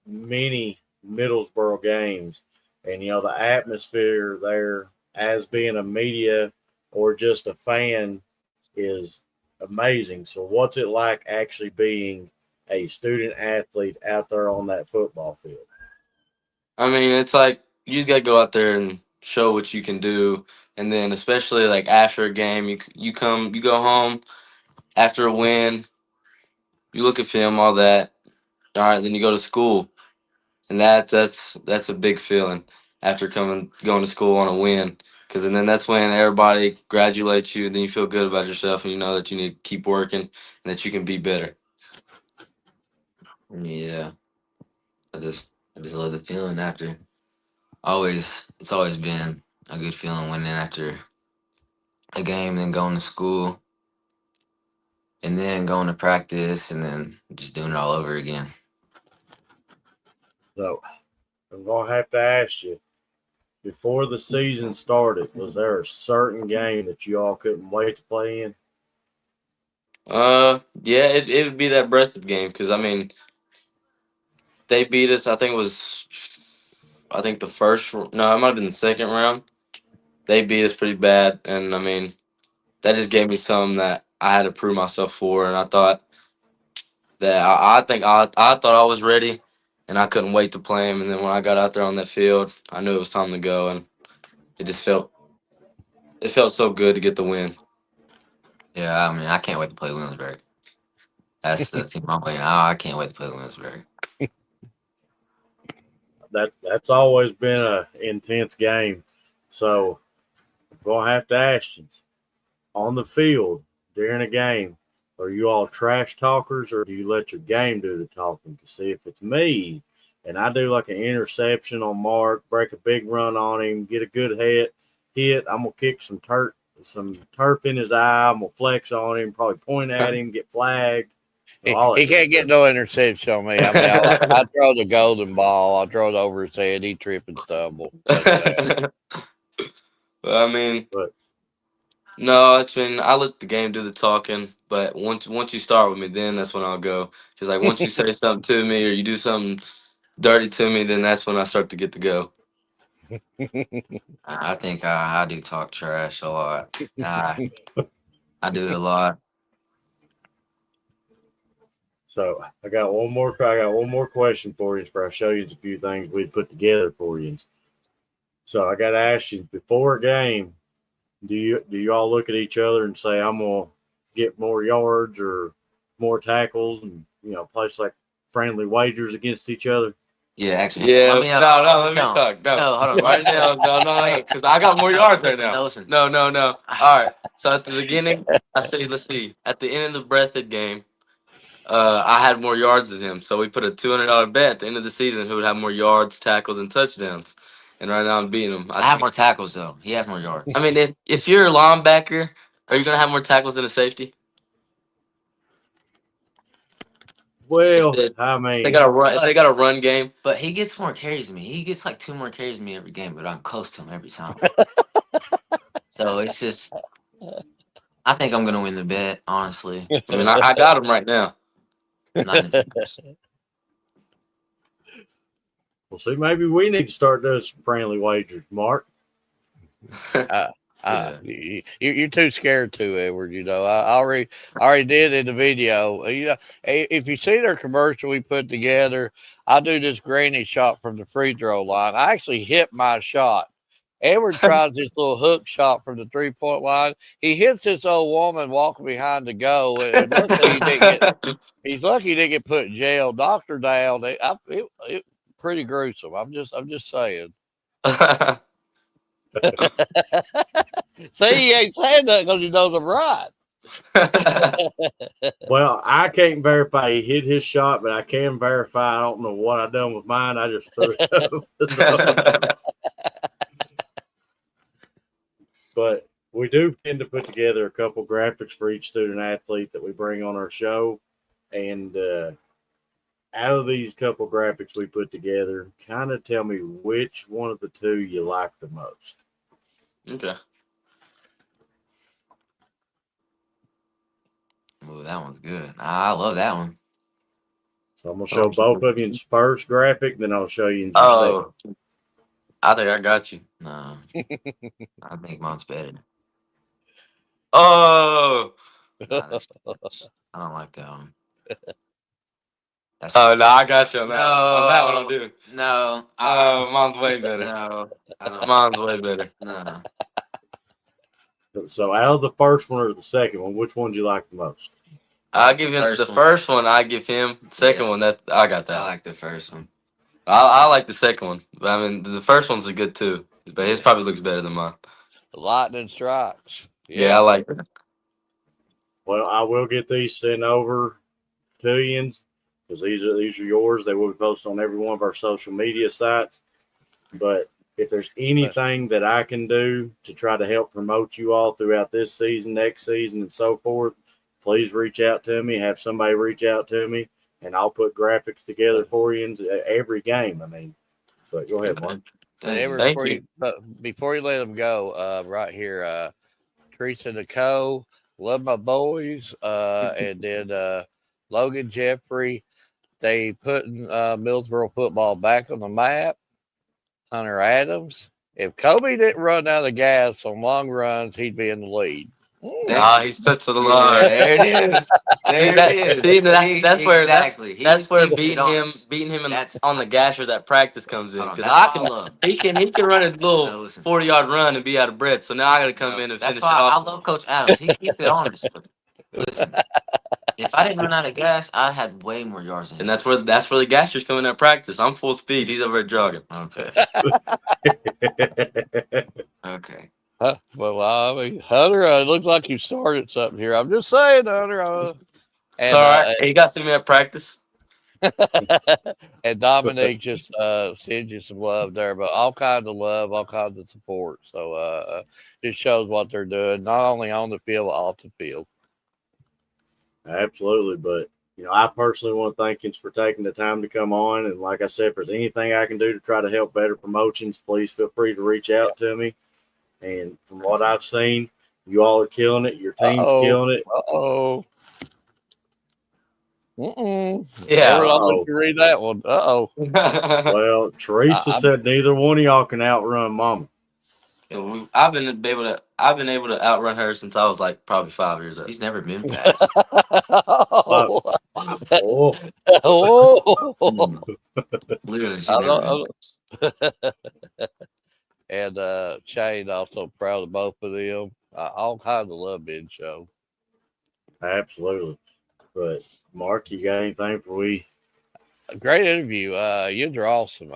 many Middlesboro games, and the atmosphere there, as being a media or just a fan, is amazing. So, what's it like actually being a student athlete out there on that football field? I mean, it's like you just gotta go out there and show what you can do, and then especially like after a game, you go home after a win, you look at film, all that. All right, then you go to school, and that's a big feeling after going to school on a win, because then that's when everybody congratulates you, and then you feel good about yourself, and you know that you need to keep working and that you can be better. Yeah, I just love the feeling after. It's always been a good feeling winning after a game, then going to school, and then going to practice, and then just doing it all over again. So, I'm going to have to ask you, before the season started, was there a certain game that you all couldn't wait to play in? Yeah, it would be that Breathitt game, because I mean they beat us. I think the no, it might have been the second round. They beat us pretty bad, and I mean that just gave me something that I had to prove myself for, and I thought that I thought I was ready, and I couldn't wait to play him. And then when I got out there on that field, I knew it was time to go, and it just felt so good to get the win. Yeah, I mean, I can't wait to play Williamsburg. That's the team I'm playing. I can't wait to play Williamsburg. That's always been a intense game. So I'm gonna have to ask you, on the field during a game, are you all trash talkers or do you let your game do the talking? To see if it's me and I do like an interception on Mark, break a big run on him, get a good hit, I'm gonna kick some turf in his eye, I'm gonna flex on him, probably point at him, get flagged. All he that good can't get stuff. no interception on me. I mean, I throw the golden ball. I throw it over his head. He trip and stumble. I mean, But no, it's been I let the game do the talking, but once you start with me, then that's when I'll go. Because like once you say something to me or you do something dirty to me, then that's when I start to get to go. I think I do talk trash a lot. I do it a lot. so I got one more question for you before I show you a few things we put together for you. So I got to ask you, before a game, do you all look at each other and say, I'm gonna get more yards or more tackles, and place like friendly wagers against each other? Yeah, actually, Yeah, let me no, let me no, talk. No, no, hold on. right now, no, Wait, because I got more yards right now. no, listen. No, no, no. All right. So at the beginning, I say, let's see. At the end of the Breathitt game, I had more yards than him. So we put a $200 bet at the end of the season who would have more yards, tackles, and touchdowns. And right now I'm beating him. I have more tackles though. He has more yards. I mean, if you're a linebacker, are you gonna have more tackles than a safety? If Well, they, I they mean, got a run, if they got a run game, But he gets more carries than me. He gets like 2 more carries than me every game, but I'm close to him every time. So it's just, I think I'm gonna win the bet. Honestly, I mean, I got him right now. not in tackles. we'll see. Maybe we need to start doing some friendly wagers, Mark. Yeah. You're too scared to, Edward. I already did in the video. If you see their commercial we put together, I do this granny shot from the free throw line. I actually hit my shot. Edward tries this little hook shot from the 3-point line. He hits this old woman walking behind the goal, and luckily he didn't get. He's lucky he didn't get put in jail. Knocked her down. It pretty gruesome. I'm just saying. See, he ain't saying that because he knows I'm right. Well, I can't verify he hit his shot, but I can verify I don't know what I done with mine. I just threw it up. So, but we do tend to put together a couple graphics for each student athlete that we bring on our show. And out of these couple graphics we put together, kind of tell me which one of the two you like the most. Okay. Ooh, that one's good. I love that one. So I'm going to show both of you in first graphic, then I'll show you in your Oh, I think I got you. No, I think mine's better. Oh. Nah, I don't like that one. That's Oh no, I got you on that. No, On that one, I do. No. Mine's way better. No. I don't. Mine's way better. No. So out of the first one or the second one, which one do you like the most? I give him the first one. I give him the second one. That I got that. I one. like the first one. I like the second one, but I mean the first one's a good too. But his probably looks better than mine. Lightning strikes. Yeah, I like that. Well, I will get these sent over to you because these are yours. They will be posted on every one of our social media sites. But if there's anything that I can do to try to help promote you all throughout this season, next season, and so forth, please reach out to me. Have somebody reach out to me, and I'll put graphics together for you in every game. I mean, but go ahead, Mark. Thank you. Before you let them go, right here, Teresa Nicole, love my boys, and then Logan Jeffrey. They putting Millsboro football back on the map. Hunter Adams. If Kobe didn't run out of gas on long runs, he'd be in the lead. He's such a liar. There it is. That's where exactly. That's where He's beating him on the gashers at practice comes in. Because That's he can run a little 40-yard run and be out of breath. So now I got to come in and That's finish why it I off. love Coach Adams. He keeps it honest. Listen, if I didn't run out of gas, I had way more yards than him. And that's where the gashers come in at practice. I'm full speed. He's over at jogging. Okay. Okay. Well, I mean, Hunter, it looks like you started something here. I'm just saying, Hunter. It's all right. He got to see me at practice. And Dominique just sends you some love there, but all kinds of love, all kinds of support. So it shows what they're doing, not only on the field, but off the field. Absolutely. But, I personally want to thank you for taking the time to come on. And like I said, if there's anything I can do to try to help better promotions, please feel free to reach out to me. And from what I've seen, you all are killing it. Your team's killing it. Yeah. I'll let you read that one. Well, Teresa said neither one of y'all can outrun Mama. I've been able to outrun her since I was like probably 5 years old. He's never been fast. Literally, she's never been fast. And Shane also proud of both of them. All kinds of love being shown. Absolutely. But Mark, you got anything for we? A great interview. You are awesome.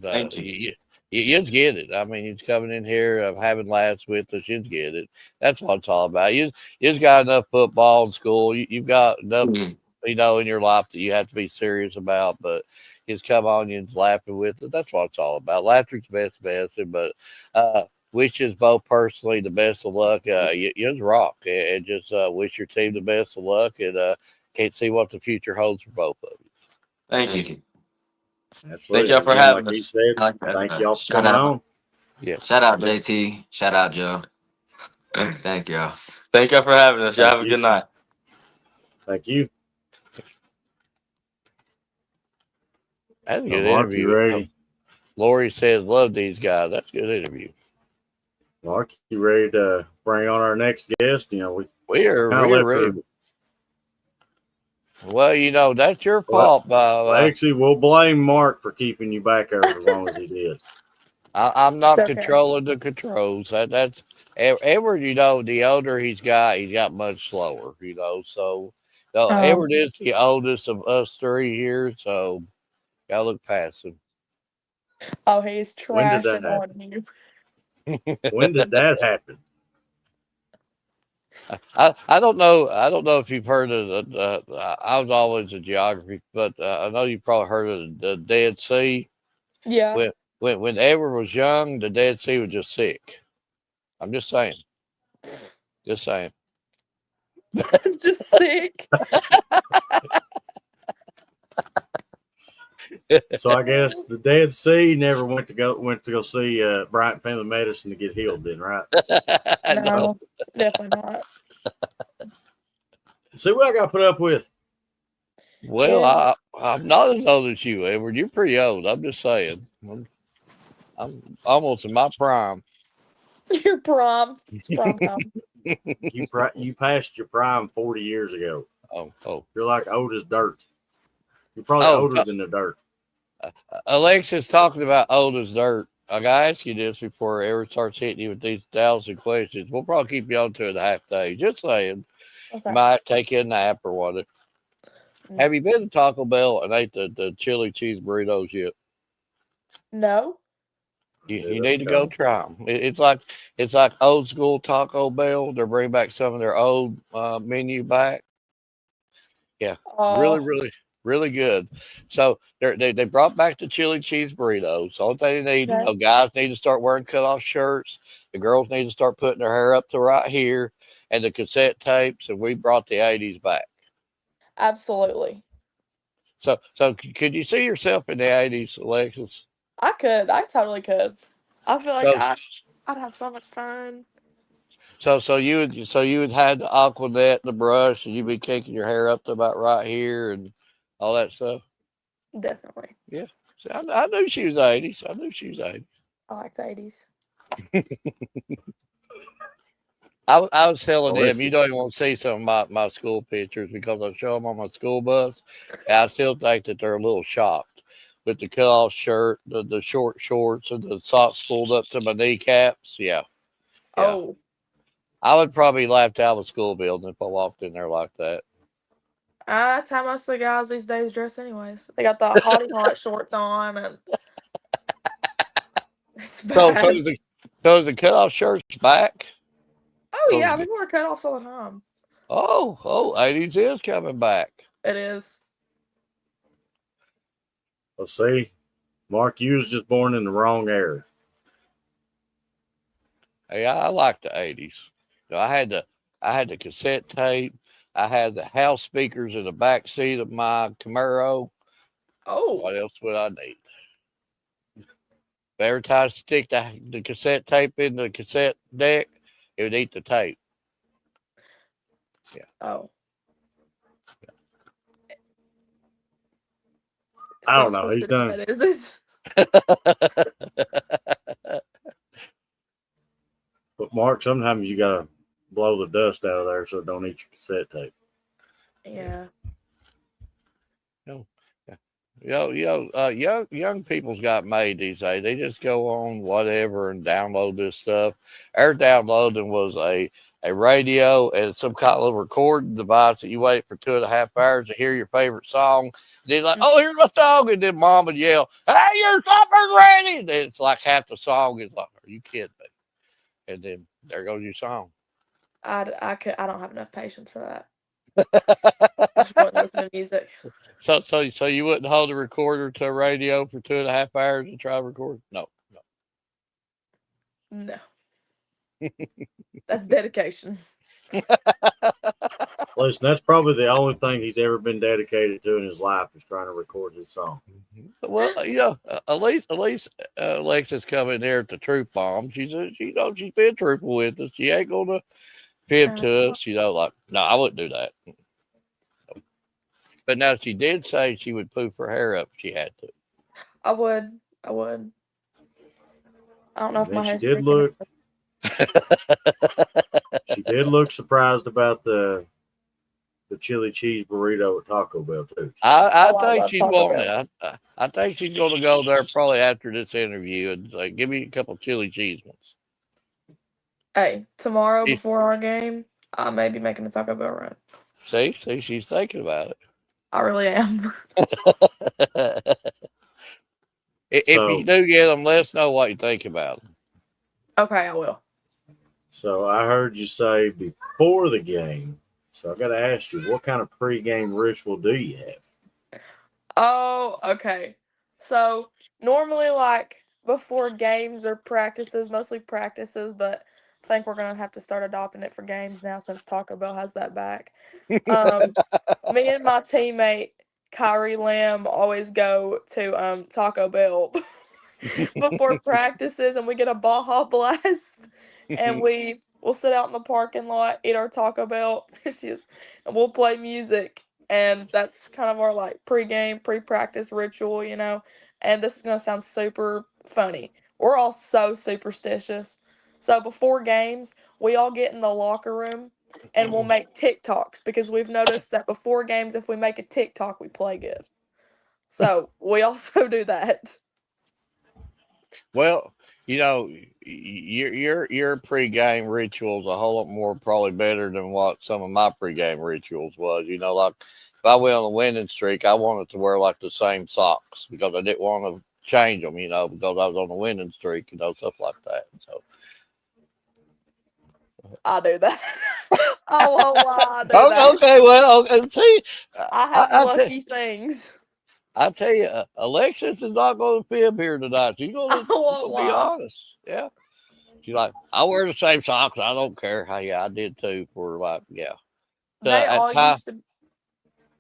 Thank you. You get it. I mean, you're coming in here having laughs with us. You get it. That's what it's all about. You've got enough football in school. You've got enough, in your life that you have to be serious about. But just come on and laughing with us. That's what it's all about. Laughter's the best medicine. But wishes both personally the best of luck. You rock, and just wish your team the best of luck. And can't see what the future holds for both of you. Thank you. Absolutely. Thank y'all for having us. Thank y'all for coming on. Yeah. Shout out JT. Shout out Joe. Thank y'all. Thank y'all for having us. Y'all have a good night. Thank you. That's a good interview. Ready? Lori says, love these guys. That's a good interview. Mark, you ready to bring on our next guest? We are ready. Well, that's your fault. Actually, we'll blame Mark for keeping you back there as long as he did. I'm not controlling the controls. That's Edward. The older he's got much slower. So Edward is the oldest of us three here. So gotta look past him. Oh, he's trashing on you. When did that happen? I don't know. I don't know if you've heard of the. I was always a geography, but I know you probably heard of the Dead Sea. Yeah. When Edward was young, the Dead Sea was just sick. I'm just saying. Just saying. It's just sick. So I guess the Dead Sea never went to go see Bryant Family Medicine to get healed. Then, right? No, definitely not. See what I got put up with. Well, Yeah. I'm not as old as you, Edward. You're pretty old. I'm just saying. I'm almost in my prime. Your prom. It's prom time. You passed your prime 40 years ago. Oh. You're like old as dirt. You're probably Oh, older than the dirt. Alexis talking about old as dirt. I gotta ask you this before Edward starts hitting you with these 1,000 questions. We'll probably keep you on 2.5 days. Just saying. Okay. Might take you a nap or whatever. Have you been to Taco Bell and ate the chili cheese burritos yet? No. You need to go try them. It's like old school Taco Bell. They're bringing back some of their old menu back. Yeah, really, Oh, really, really good. So they brought back the chili cheese burritos. All they need, okay. guys need to start wearing cutoff shirts. The girls need to start putting their hair up to right here, and the cassette tapes. And we brought the '80s back. Absolutely. So could you see yourself in the '80s, Alexis? I could. I totally could. I feel like So I'd have so much fun. so you would have the Aquanet, the brush, and you'd be kinking your hair up to about right here and all that stuff. Definitely. Yeah. See, I knew she was '80s. I knew she was '80s. I like the 80s. I was telling them, Listen. you don't even want to see some of my school pictures because I show them on my school bus. And I still think that they're a little shocked with the cutoff shirt, the short shorts, and the socks pulled up to my kneecaps. Yeah. Oh, I would probably laugh out of a school building if I walked in there like that. that's how most of the guys these days dress anyways. They got the hottie hot shorts on and it's So bad. is the cutoff shirts back? Oh yeah, people wear cutoffs all the time. Oh, '80s is coming back. It is. Let's see. Mark, you was just born in the wrong era. Hey, I like the '80s. I had the cassette tape. I had the house speakers in the back seat of my Camaro. Oh. What else would I need? Every time I stick the cassette tape in the cassette deck, it would eat the tape. Yeah. Oh. It's I not don't know. supposed He's to do done. that, is it? But Mark, sometimes you gotta blow the dust out of there so it don't eat your cassette tape. Yeah. Young people's got made these days. They just go on whatever and download this stuff. Our downloading was a radio and some kind of recording device that you wait for 2.5 hours to hear your favorite song. And then like, oh, here's my song, and then mom would yell, "Hey, your supper's ready!" And it's like half the song is like, "Are you kidding me?" And then there goes your song. I don't have enough patience for that. I just wouldn't listen to music. So you wouldn't hold a recorder to a radio for 2.5 hours and try to record? No. No. That's dedication. Listen, that's probably the only thing he's ever been dedicated to in his life is trying to record his song. Well, at least Alexis coming there at the Troop Bomb. She's been trooping with us. She ain't gonna fib to us. Like, no, I wouldn't do that. But now she did say she would poof her hair up if she had to. I would. I don't know if my hair's She did look surprised about the chili cheese burrito at Taco Bell too. I think she's going. I think she's going to go there probably after this interview and say, "Give me a couple chili cheese ones." Hey, tomorrow before our game, I may be making a Taco Bell run. See, she's thinking about it. I really am. If you do get them, let us know what you think about them. Okay, I will. So I heard you say before the game. So I got to ask you, what kind of pregame ritual do you have? Oh, okay. So normally, like before games or practices, mostly practices, but I think we're gonna have to start adopting it for games now since Taco Bell has that back. Um, Me and my teammate Kyrie Lamb always go to Taco Bell before practices, and we get a Baja Blast, and we will sit out in the parking lot, eat our Taco Bell, she's, and we'll play music, and that's kind of our like pregame, pre-practice ritual, you know. And this is gonna sound super funny. We're all so superstitious. So before games, we all get in the locker room and we'll make TikToks because we've noticed that before games, if we make a TikTok, we play good. So we also do that. Well, your pregame rituals a whole lot more probably better than what some of my pregame rituals was. Like if I went on a winning streak, I wanted to wear like the same socks because I didn't want to change them. Because I was on a winning streak. Stuff like that. So I do that. I won't lie, I do okay, that. okay, well, okay, see, I I, have I tell lucky things. I tell you, Alexis is not going to fib here tonight. I She's won't gonna be lie. honest. Yeah. She's like, I wear the same socks. I don't care. Yeah, I did too. For like, yeah. They At all time, used to.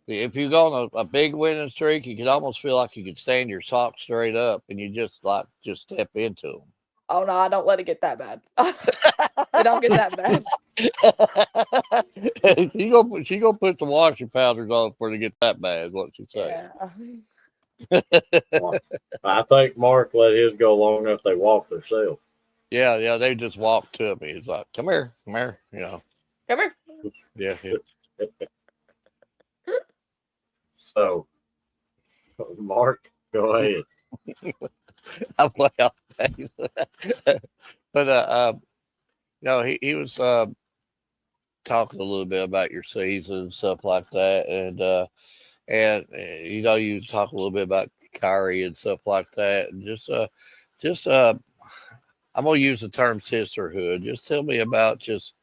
if you go on a big winning streak, you could almost feel like you could stand your socks straight up, and you just step into Oh no, I don't let it get that bad. It don't get that bad. them. She gonna put the washing powders on before they get that bad. What she say? Yeah. Well, I think Mark let his go long enough they walked themselves. Yeah, yeah. They just walk to me. It's like, come here, come here. Come here. Yeah, yeah. So, Mark, go ahead. Well, thanks. But he was talking a little bit about your season and stuff like that, and you talk a little bit about Kyrie and stuff like that, and just I'm gonna use the term sisterhood. Just tell me about just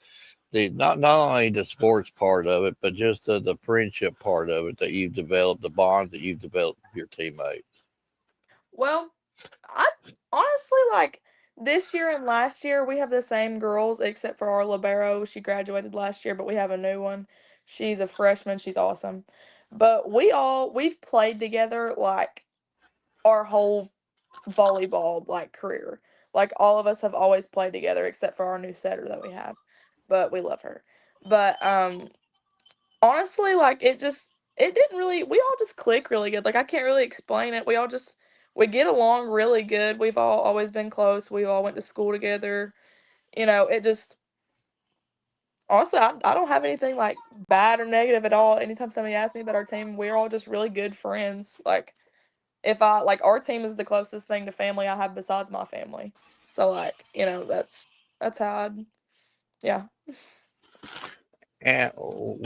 the not only the sports part of it, but just the friendship part of it that you've developed, the bond that you've developed with your teammates. Well, I honestly like this year and last year we have the same girls except for our libero. She graduated last year, but we have a new one. She's a freshman. She's awesome. But we've played together like our whole volleyball like career. Like all of us have always played together except for our new setter that we have. But we love her. But honestly, like it didn't really we all just click really good. Like I can't really explain it. We get along really good. We've all always been close. We all went to school together. It just honestly I don't have anything like bad or negative at all. Anytime somebody asks me about our team, we're all just really good friends. Like if I like our team is the closest thing to family I have besides my family. So like, that's how I'd yeah. And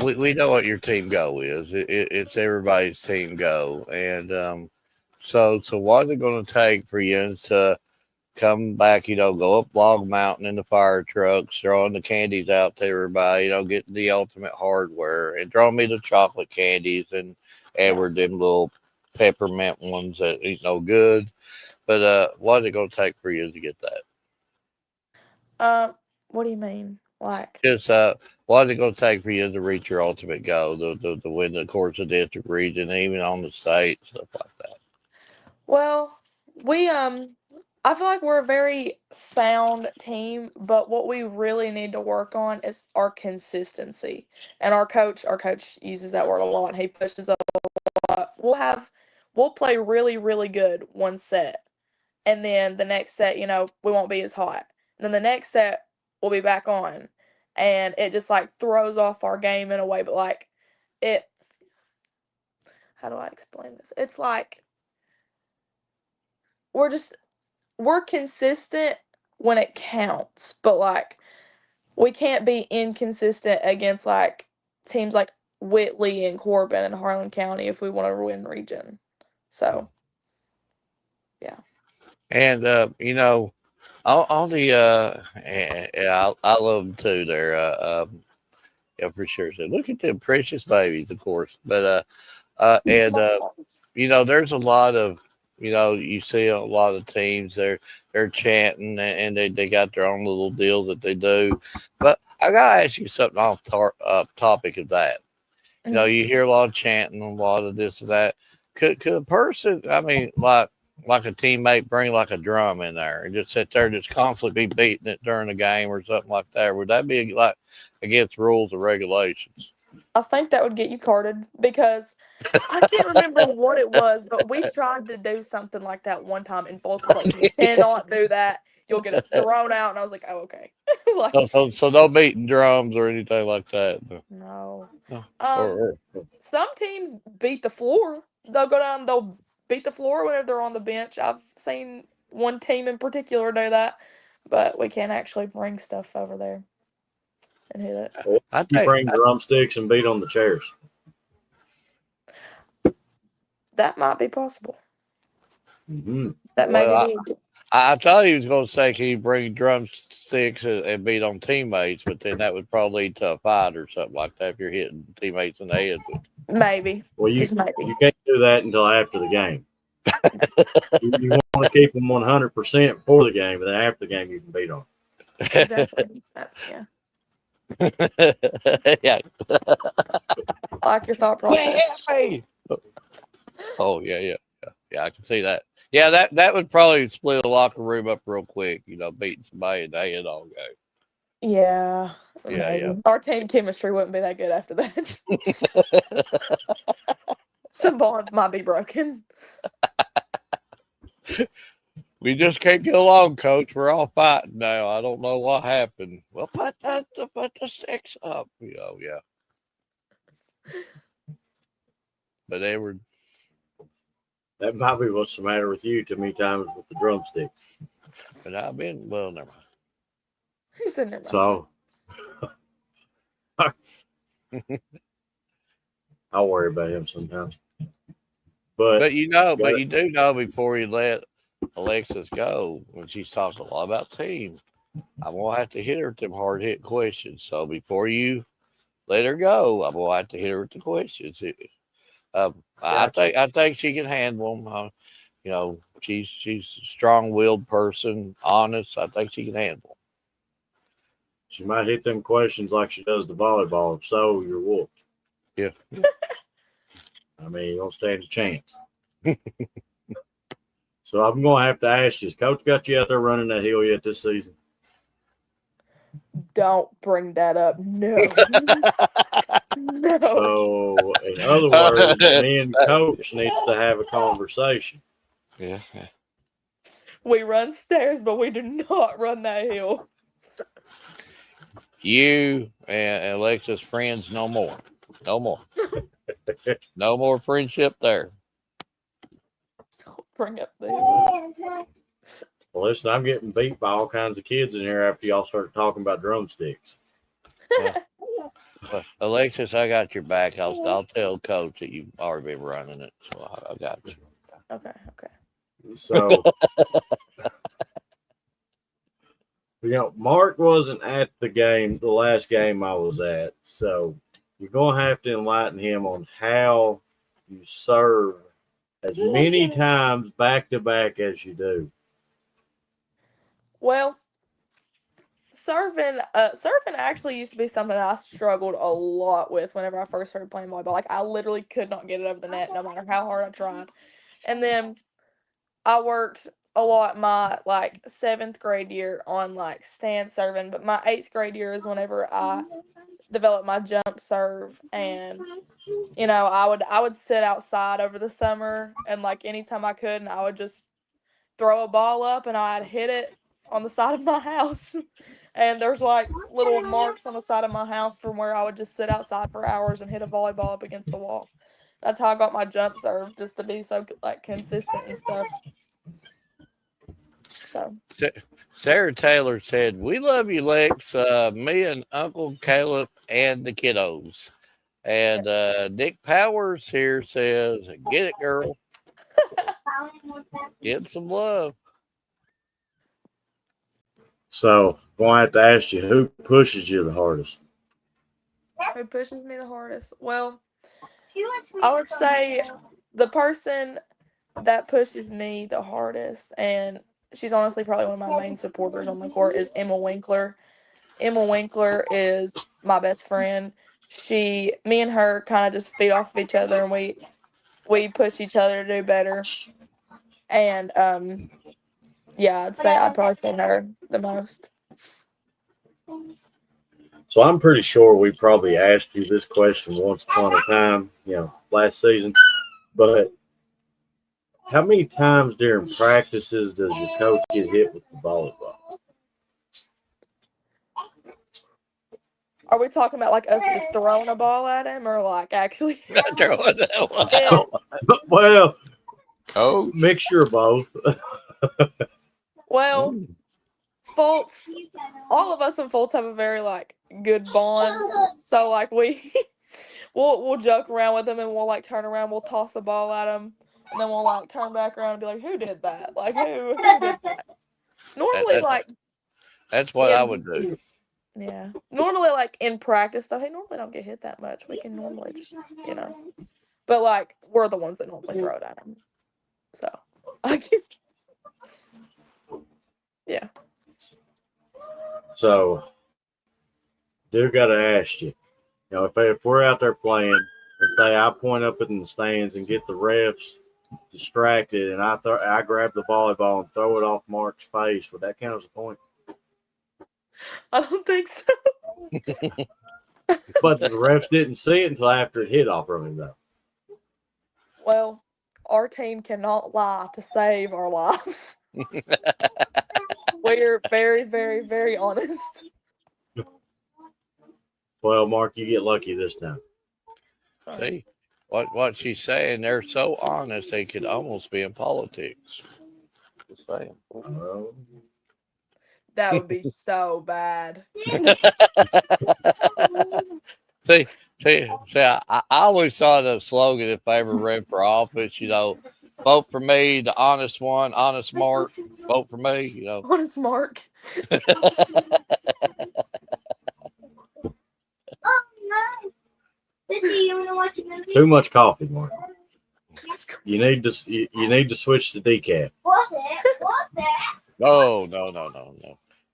we know what your team goal is. It's everybody's team goal, and so what is it going to take for you to come back? Go up Log Mountain in the fire trucks, throwing the candies out to everybody. Getting the ultimate hardware, and throw me the chocolate candies and Yeah. Edward them little peppermint ones that ain't no good. But what is it going to take for you to get that? Uh what do you mean? Like Just what is it going to take for you to reach your ultimate goal, to win the course of district, region, even on the state, stuff like that? well, we I feel like we're a very sound team, but what we really need to work on is our consistency. And our coach uses that word a lot. He pushes us a lot. We'll play really, really good one set. And then the next set, we won't be as hot. And then the next set we'll be back on. And it just like throws off our game in a way, but like it how do I explain this? It's like we're just we're consistent when it counts, but like we can't be inconsistent against like teams like Whitley and Corbin and Harlan County if we want to win region. So yeah. And On the yeah, I love them too. There, yeah, for sure. So look at them precious babies, of course. But and you know, there's a lot of, you know, you see a lot of teams they're chanting and they got their own little deal that they do. But I gotta ask you something off topic of that. You know, Mhm. you hear a lot of chanting, a lot of this and that. Could a person, I mean, like a teammate, bring like a drum in there and just sit there and just constantly be beating it during the game or something like that? Would that be like against rules or regulations? I think that would get you carded because I can't remember what it was, but we tried to do something like that one time, and Folks was like, "You cannot do that. You'll get us thrown out." And I was like, "Oh, okay." Like, So no beating drums or anything like that. No. no. No. Um, some teams beat the floor. They'll go down. They'll beat the floor whenever they're on the bench. I've seen one team in particular do that, but we can't actually bring stuff over there and hit it. Or I you think bring drumsticks and beat on the chairs. That might be possible. Mm-hmm. That may well, be I, doable. I thought he was going to say, can you bring drumsticks and beat on teammates? But then that would probably lead to a fight or something like that if you're hitting teammates in the head with. Maybe. Well, Just maybe. you can't do that until after the game. You want to keep them 100% before the game, but then after the game, you can beat them. Exactly. Yeah. Yeah. Like your thought process. Hey. Oh yeah. I can see that. Yeah, that would probably split a locker room up real quick. You know, beating somebody in the head all game. Yeah, Yeah. maybe. Our team chemistry wouldn't be that good after that. Some bonds might be broken. We just can't get along, Coach. We're all fighting now. I don't know what happened. Well, put the sticks up. Yeah. But Edward, That might be what's the matter with you too many times with the drumsticks. but I've been well. Never mind. He's in there. So I'll worry about him sometimes. But you know, got but it. you do know before you let Alexis go when she's talked a lot about team. I'm gonna have to hit her with them hard hit questions. So before you let her go, I'm gonna have to hit her with the questions. Gotcha. I think she can handle them. You know, she's a strong willed person, honest. I think she can handle She might hit them questions like she does the volleyball. If so, you're whooped. them. I mean, you don't stand a chance. So I'm going to have to ask you, has Coach got you out there running that hill yet this season? Don't bring that up. No. No. So, in other words, me and Coach need to have a conversation. Yeah. We run stairs, but we do not run that hill. You and Alexis friends no more. No more. No more friendship there. Don't bring up the hill. Well, listen, I'm getting beat by all kinds of kids in here after y'all started talking about drumsticks. Alexis, I got your back. I'll tell Coach that you've already been running it. So I got you. Okay. So, Mark wasn't at the last game I was at. So, you're going to have to enlighten him on how you serve as many times back to back as you do. Well, surfing actually used to be something I struggled a lot with whenever I first started playing volleyball. Like, I literally could not get it over the net no matter how hard I tried. And then I worked a lot my like 7th grade year on like stand serving, but my 8th grade year is whenever I developed my jump serve. And I would sit outside over the summer, and like anytime I could, and I would just throw a ball up and I'd hit it on the side of my house. And there's like little marks on the side of my house from where I would just sit outside for hours and hit a volleyball up against the wall. That's how I got my jump serve, just to be so like consistent and stuff. So Sarah Taylor said, "We love you, Lex. Me and Uncle Caleb and the kiddos." And Nick Powers here says, "Get it, girl. Get some love." So, going to have to ask you, who pushes you the hardest? Who pushes me the hardest? Well, I would say the person that pushes me the hardest, and she's honestly probably one of my main supporters on the court, is Emma Winkler. Emma Winkler is my best friend. Me and her kind of just feed off of each other, and we push each other to do better. And yeah, I'd probably say her the most. So, I'm pretty sure we probably asked you this question once upon a time, last season. But how many times during practices does your coach get hit with the volleyball? Are we talking about like us just throwing a ball at him, or like actually? Throwing that one Yeah. out. Well, Coach. mixture of both. Well, Fultz, all of us in Fultz have a very like good bond. So like we'll joke around with him, and we'll like turn around, we'll toss the ball at him, and then we'll like turn back around and be like, "Who did that? Like who did that?" Normally, like That's what I would do. yeah, normally like in practice though, he normally don't get hit that much. We can normally just but like we're the ones that normally throw it at him. So yeah. So, do got to ask you, if we're out there playing and say I point up in the stands and get the refs distracted and I grab the volleyball and throw it off Mark's face, would that count as a point? I don't think so. But the refs didn't see it until after it hit off of him, though. Well, our team cannot lie to save our lives. We're very, very, very honest. Well, Mark, you get lucky this time. See what she's saying? They're so honest they could almost be in politics. Just saying. That would be so bad. See, I always saw the slogan if I ever ran for office, vote for me, the honest one, honest Mark, vote for me, Honest Mark. Too much coffee, Mark. You need to switch to decaf. No.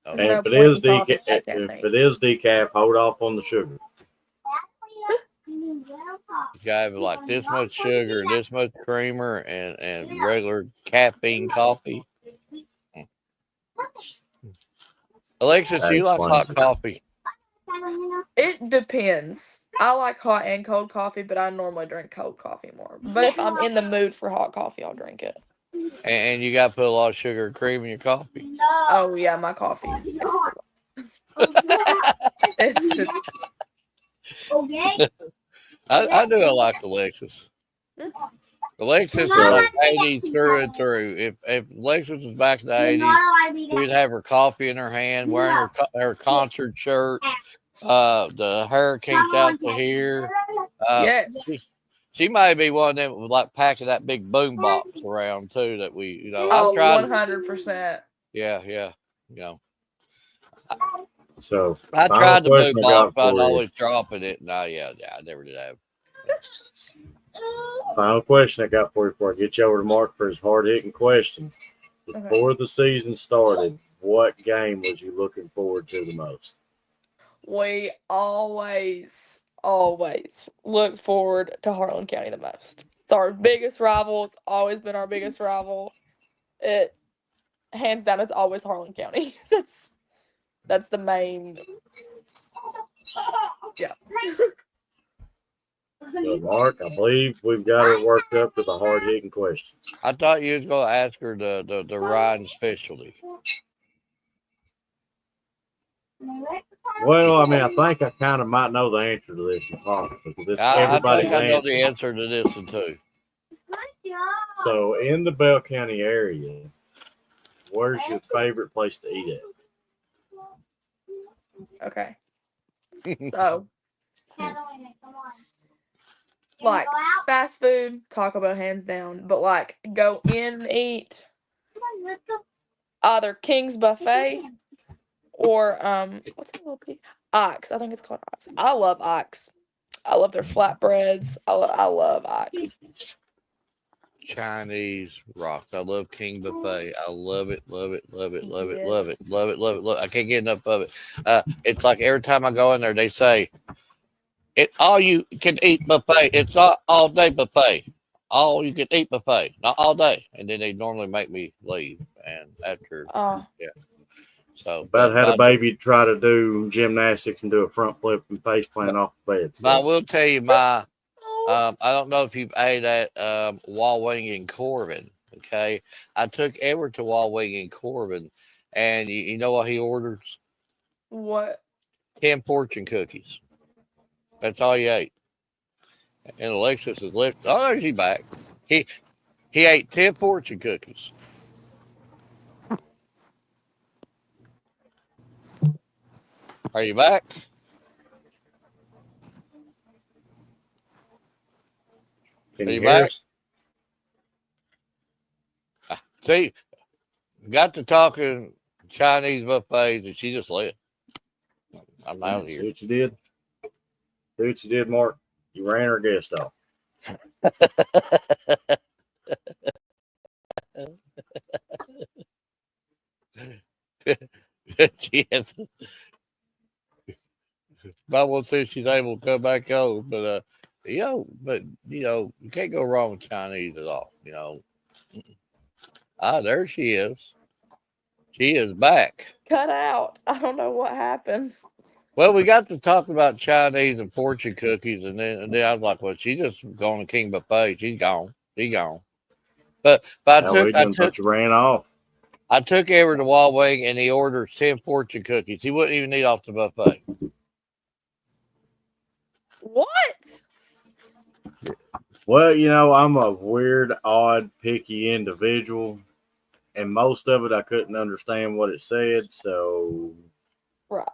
And if it is decaf, hold off on the sugar. It's got to have like this much sugar and this much creamer and regular caffeine coffee. Alexis, you like hot coffee? It depends. I like hot and cold coffee, but I normally drink cold coffee more. But if I'm in the mood for hot coffee, I'll drink it. And you got to put a lot of sugar and cream in your coffee. Oh yeah, my coffee is it's Okay. I do like Alexis. Alexis is like 80s through and through. If Alexis was back in the 80s, she'd have her coffee in her hand, wearing her concert shirt, the hair kinked out to here. yes. She might be one of them with like packing that big boom box around too. That we, Oh, 100%. Yeah. So I tried the boom box, but I'd always dropping it. No, I never did have. Final question I got for you before I get you over to Mark for his hard-hitting questions. Before the season started, what game was you looking forward to the most? We always look forward to Harlan County the most. It's our biggest rival. It's always been our biggest rival. It, hands down, it's always Harlan County. That's the main. Yeah. So Mark, I believe we've got it worked up to the hard-hitting questions. I thought you was going to ask her the riding specialty. Well, I think I kind of might know the answer to this. I think I know the answer to this one too. So, in the Bell County area, where's your favorite place to eat at? Okay. So, like fast food, Taco Bell hands down, but like go in and eat either King's Buffet or what's that little pig? Ox. I think it's called Ox. I love Ox. I love their flatbreads. I love Ox. Chinese rocks. I love King Buffet. I love it, love it, love it, love it, love it, Yes. love it, love it, love it. I can't get enough of it. It's like every time I go in there, they say it all you can eat buffet. It's not all day buffet. All you can eat buffet, not all day. And then they normally make me leave. And after, Oh, yeah. So, About had a baby try to do gymnastics and do a front flip and face but, plant off the bed. but I So will tell you, my oh, I don't know if you've ate at Wall Wing in Corbin. Okay, I took Edward to Wall Wing in Corbin, and you know what he orders? what? 10 fortune cookies. That's all he ate. And Alexis is left. Oh, there's he back. He he ate 10 fortune cookies. Are you back? can Are you you hear back? us? See, got to talking Chinese buffets, and she just left. I'm out of See here. what you did? See what you did, Mark? You ran our guest off. She has. I won't say she's able to come back home, but you can't go wrong with Chinese at all. There she is. She is back. Cut out. I don't know what happened. Well, we got to talk about Chinese and fortune cookies, and then I was like, well, she just going to King Buffet. She's gone. She's gone. But How we done thought you ran off. I took Everett to Wild Wing, and he ordered 10 fortune cookies. He wouldn't even eat off the buffet. What? Well, I'm a weird, odd, picky individual, and most of it I couldn't understand what it said, so Right.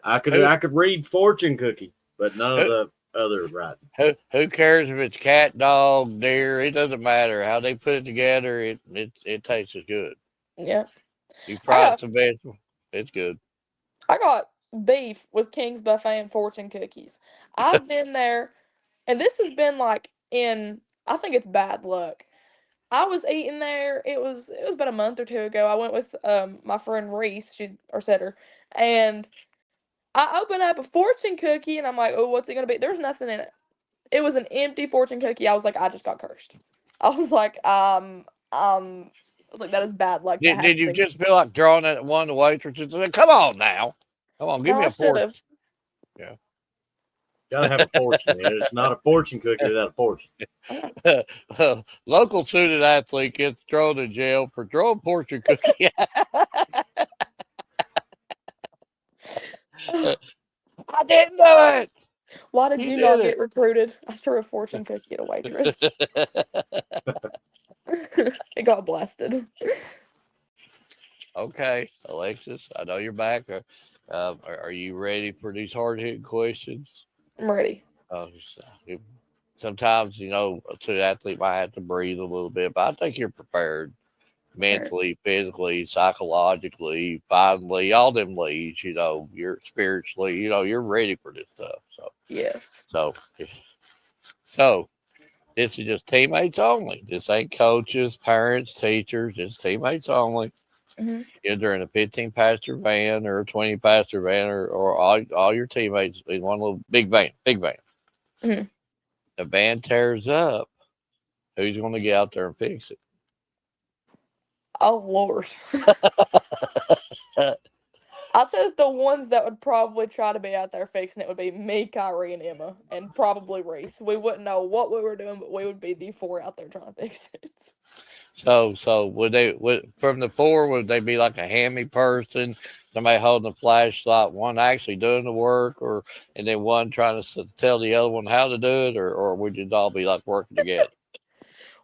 I Who could read fortune cookie, but none of who the other writing. who cares if it's cat, dog, deer? It doesn't matter how they put it together. It tastes as good. Yeah. You I fry got some vegetables, it's good. I got beef with King's Buffet and fortune cookies. I've been there, and this has been like in I think it's bad luck. I was eating there. It was about a month or two ago. I went with my friend Reese, she our setter, and I opened up a fortune cookie and I'm like, oh, what's it gonna be? There's nothing in it. It was an empty fortune cookie. I was like, I just got cursed. I was like, I was like, that is bad luck. That has Did to you be. just feel like drawing at one of the waitresses? And said, come on now, come on, give No, me I a should fortune. have. Yeah. Gotta have a fortune in it. It's not a fortune cookie without a fortune. Local student athlete gets thrown in jail for throwing fortune cookie. I didn't do it. Why did You you did not it. get recruited? I threw a fortune cookie at a waitress. It got blasted. Okay, Alexis, I know you're back. Are you ready for these hard hitting questions? I'm ready. Uh, Sometimes, a student athlete might have to breathe a little bit, but I think you're prepared Alright. mentally, physically, psychologically, finally, all them leads, you're spiritually, you're ready for this stuff. Yes. So, so this is just teammates only. This ain't coaches, parents, teachers. It's teammates only. Hmm. Either in a 15 passenger van or a 20 passenger van or all your teammates in one little big van, big van. Hmm. The van tears up. Who's going to get out there and fix it? Oh Lord. I'd say that the ones that would probably try to be out there fixing it would be me, Kyrie, and Emma, and probably Reese. We wouldn't know what we were doing, but we would be the four out there trying to fix it. So would from the four, would they be like a hammy person, somebody holding a flashlight, one actually doing the work, and then one trying to tell the other one how to do it, or would you all be like working together?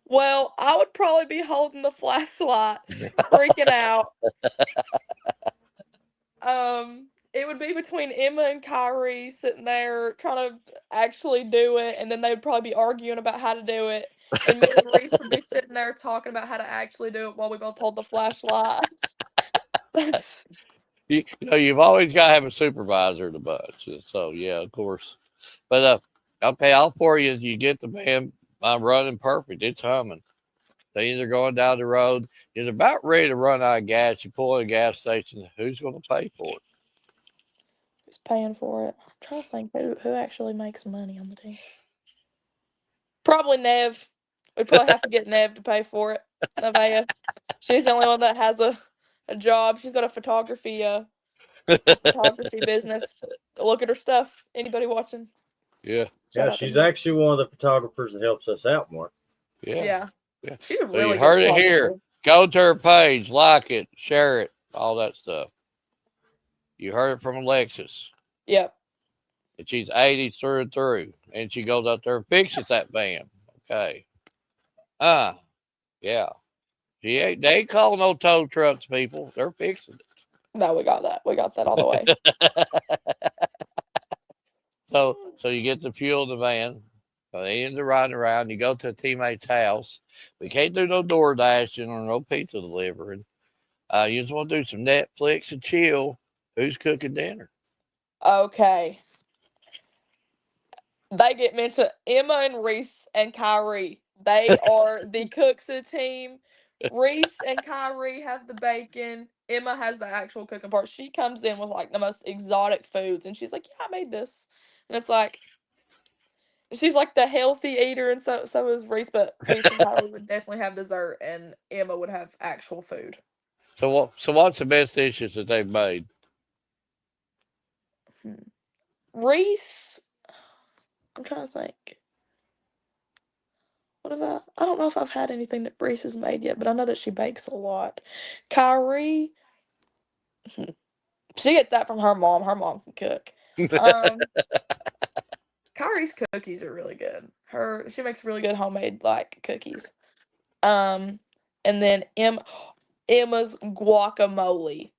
Well, I would probably be holding the flashlight, freaking out. It would be between Emma and Kyrie sitting there trying to actually do it, and then they'd probably be arguing about how to do it. And me and Reese would be sitting there talking about how to actually do it while we both hold the flashlight. That's You've always got to have a supervisor in the bunch. So yeah, of course. But okay, all for you. You get the van running perfect. It's humming. They either going down the road, you're about ready to run out of gas. You pull in a gas station. Who's going to pay for it? Who's paying for it? I'm trying to think who actually makes money on the team. Probably Nev. We'd probably have to get Nev to pay for it. Nevaeh. She's the only one that has a job. She's got a photography business. Look at her stuff. Anybody watching? Yeah, Yeah, she's actually one of the photographers that helps us out, Mark. yeah. She's a So really you heard good it here. photographer. Go to her page, like it, share it, all that stuff. You heard it from Alexis. Yep. And she's 80 through and through. And she goes out there and fixes that van. Okay. Yeah. They ain't calling no tow trucks, people. They're fixing it. No, we got that. We got that all the way. So you get the fuel in the van. They end up riding around. You go to a teammate's house. We can't do no door dashing or no pizza delivering. You just want to do some Netflix and chill. Who's cooking dinner? Okay. They get mentioned. Emma and Reese and Kyrie. They are the cooks of the team. Reese and Kyrie have the bacon. Emma has the actual cooking part. She comes in with like the most exotic foods, and she's like, "Yeah, I made this." And it's like, she's like the healthy eater, and so is Reese. But Reese and Kyrie would definitely have dessert, and Emma would have actual food. So what's the best dishes that they've made? Reese, I'm trying to think. What have I don't know if I've had anything that Reese has made yet, but I know that she bakes a lot. Kyrie, she gets that from her mom. Her mom can cook. Kyrie's cookies are really good. She makes really good homemade like cookies. And then Emma's guacamole.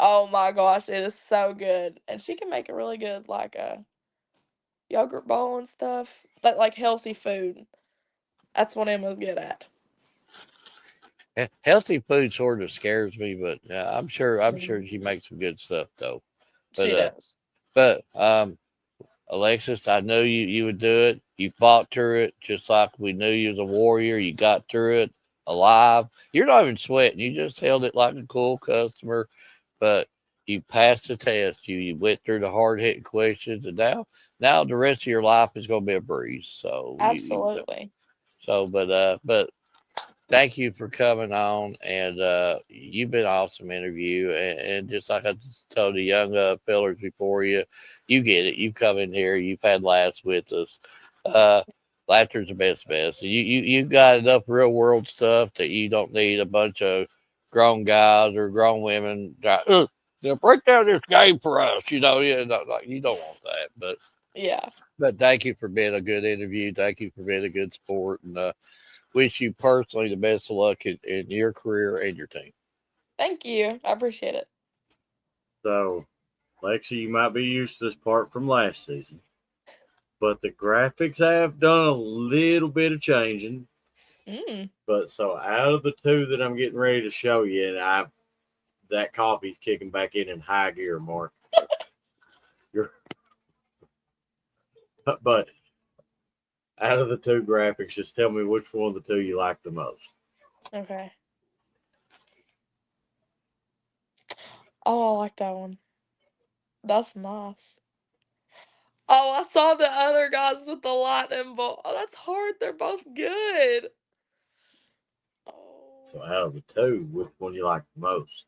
Oh my gosh, it is so good. And she can make a really good like a yogurt bowl and stuff. That like healthy food. That's what Emma's good at. Healthy food sort of scares me, but I'm sure she makes some good stuff though. She But does. but Alexis, I knew you would do it. You fought through it just like we knew you was a warrior. You got through it alive. You're not even sweating. You just held it like a cool customer, but you passed the test. You went through the hard hitting questions, and now the rest of your life is going to be a breeze. So Absolutely. but thank you for coming on, and you've been an awesome interview. And just like I told the young fellers before you get it. You come in here, you've had laughs with us. Laughter's the best. You got enough real world stuff that you don't need a bunch of grown guys or grown women. Break down this game for us. You don't want that. But thank you for being a good interview. Thank you for being a good sport, and wish you personally the best of luck in your career and your team. Thank you. I appreciate it. So, Lexi, you might be used to this part from last season, but the graphics have done a little bit of changing. But so out of the two that I'm getting ready to show you, and that coffee's kicking back in high gear, Mark. But out of the two graphics, just tell me which one of the two you like the most. Okay. Oh, I like that one. That's nice. Oh, I saw the other guys with the lightning bolt. Oh, that's hard. They're both good. Oh. So out of the two, which one you like the most?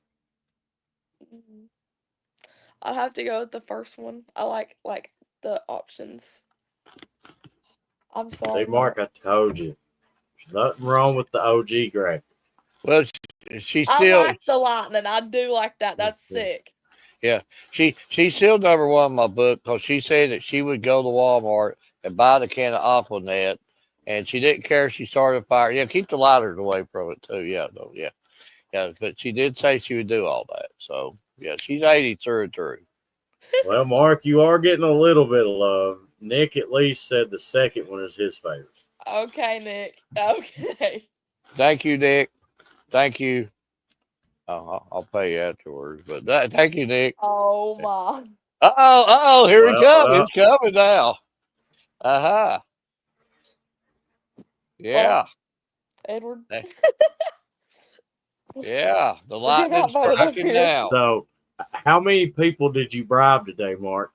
I'll have to go with the first one. I like the options. I'm sorry. See, Mark, I told you. There's nothing wrong with the OG graphic. Well, she I still like the lightning. I do like that. That's sick. Yeah, she's still number one in my book because she said that she would go to Walmart and buy the can of Aquanet, and she didn't care if she started a fire. Yeah, keep the lighters away from it too. Yeah, no, yeah. But she did say she would do all that. So yeah, she's 80 through and through. Well, Mark, you are getting a little bit of love. Nick at least said the second one is his favorite. Okay, Nick. Okay. Thank you, Nick. Thank you. I'll pay you afterwards. But thank you, Nick. Oh my. Here we come. Well, It's coming now. Uh huh. Well, Yeah. Edward. Yeah. The We're getting lightning's outvoted over striking here. now. so how many people did you bribe today, Mark?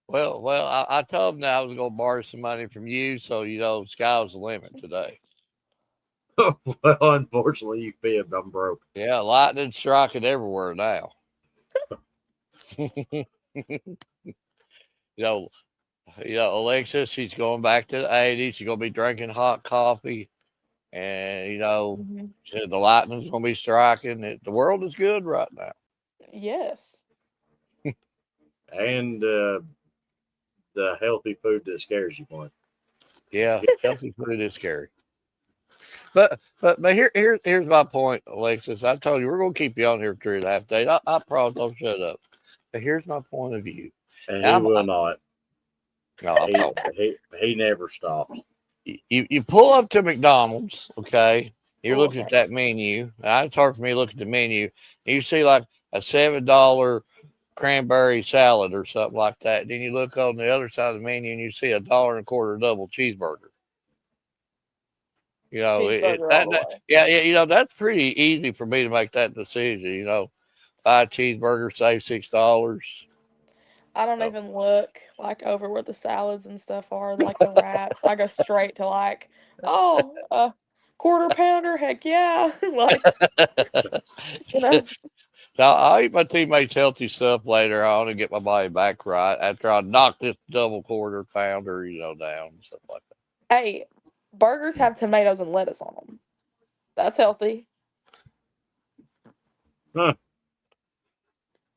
Well, I told him that I was going to borrow some money from you, so sky was the limit today. Well, unfortunately, you fibbed. I'm broke. Yeah, lightning striking everywhere now. you know, Alexis, she's going back to the '80s. She's gonna be drinking hot coffee, and Mhm. she said the lightning's gonna be striking. The world is good right now. Yes. And the healthy food that scares you, Mark. Yeah, healthy food is scary. But here's my point, Alexis. I told you we're gonna keep you on here for 3.5 days. I promise I'll shut up. But here's my point of view. And he I'm, will not. no, I promise. He never stops. You pull up to McDonald's, okay? You're looking at Okay. that menu. It's hard for me to look at the menu. You see like a $7 cranberry salad or something like that. Then you look on the other side of the menu and you see $1.25 double cheeseburger. Cheeseburger all the way. Yeah, that's pretty easy for me to make that decision. Buy a cheeseburger, save $6. I don't even look like over where the salads and stuff are, like the wraps. I go straight to like, oh, a quarter pounder, heck yeah. Like, you know. Now, I'll eat my teammates' healthy stuff later on and get my body back right after I knock this double quarter pounder, down and stuff like that. Hey, burgers have tomatoes and lettuce on them. That's healthy. Huh.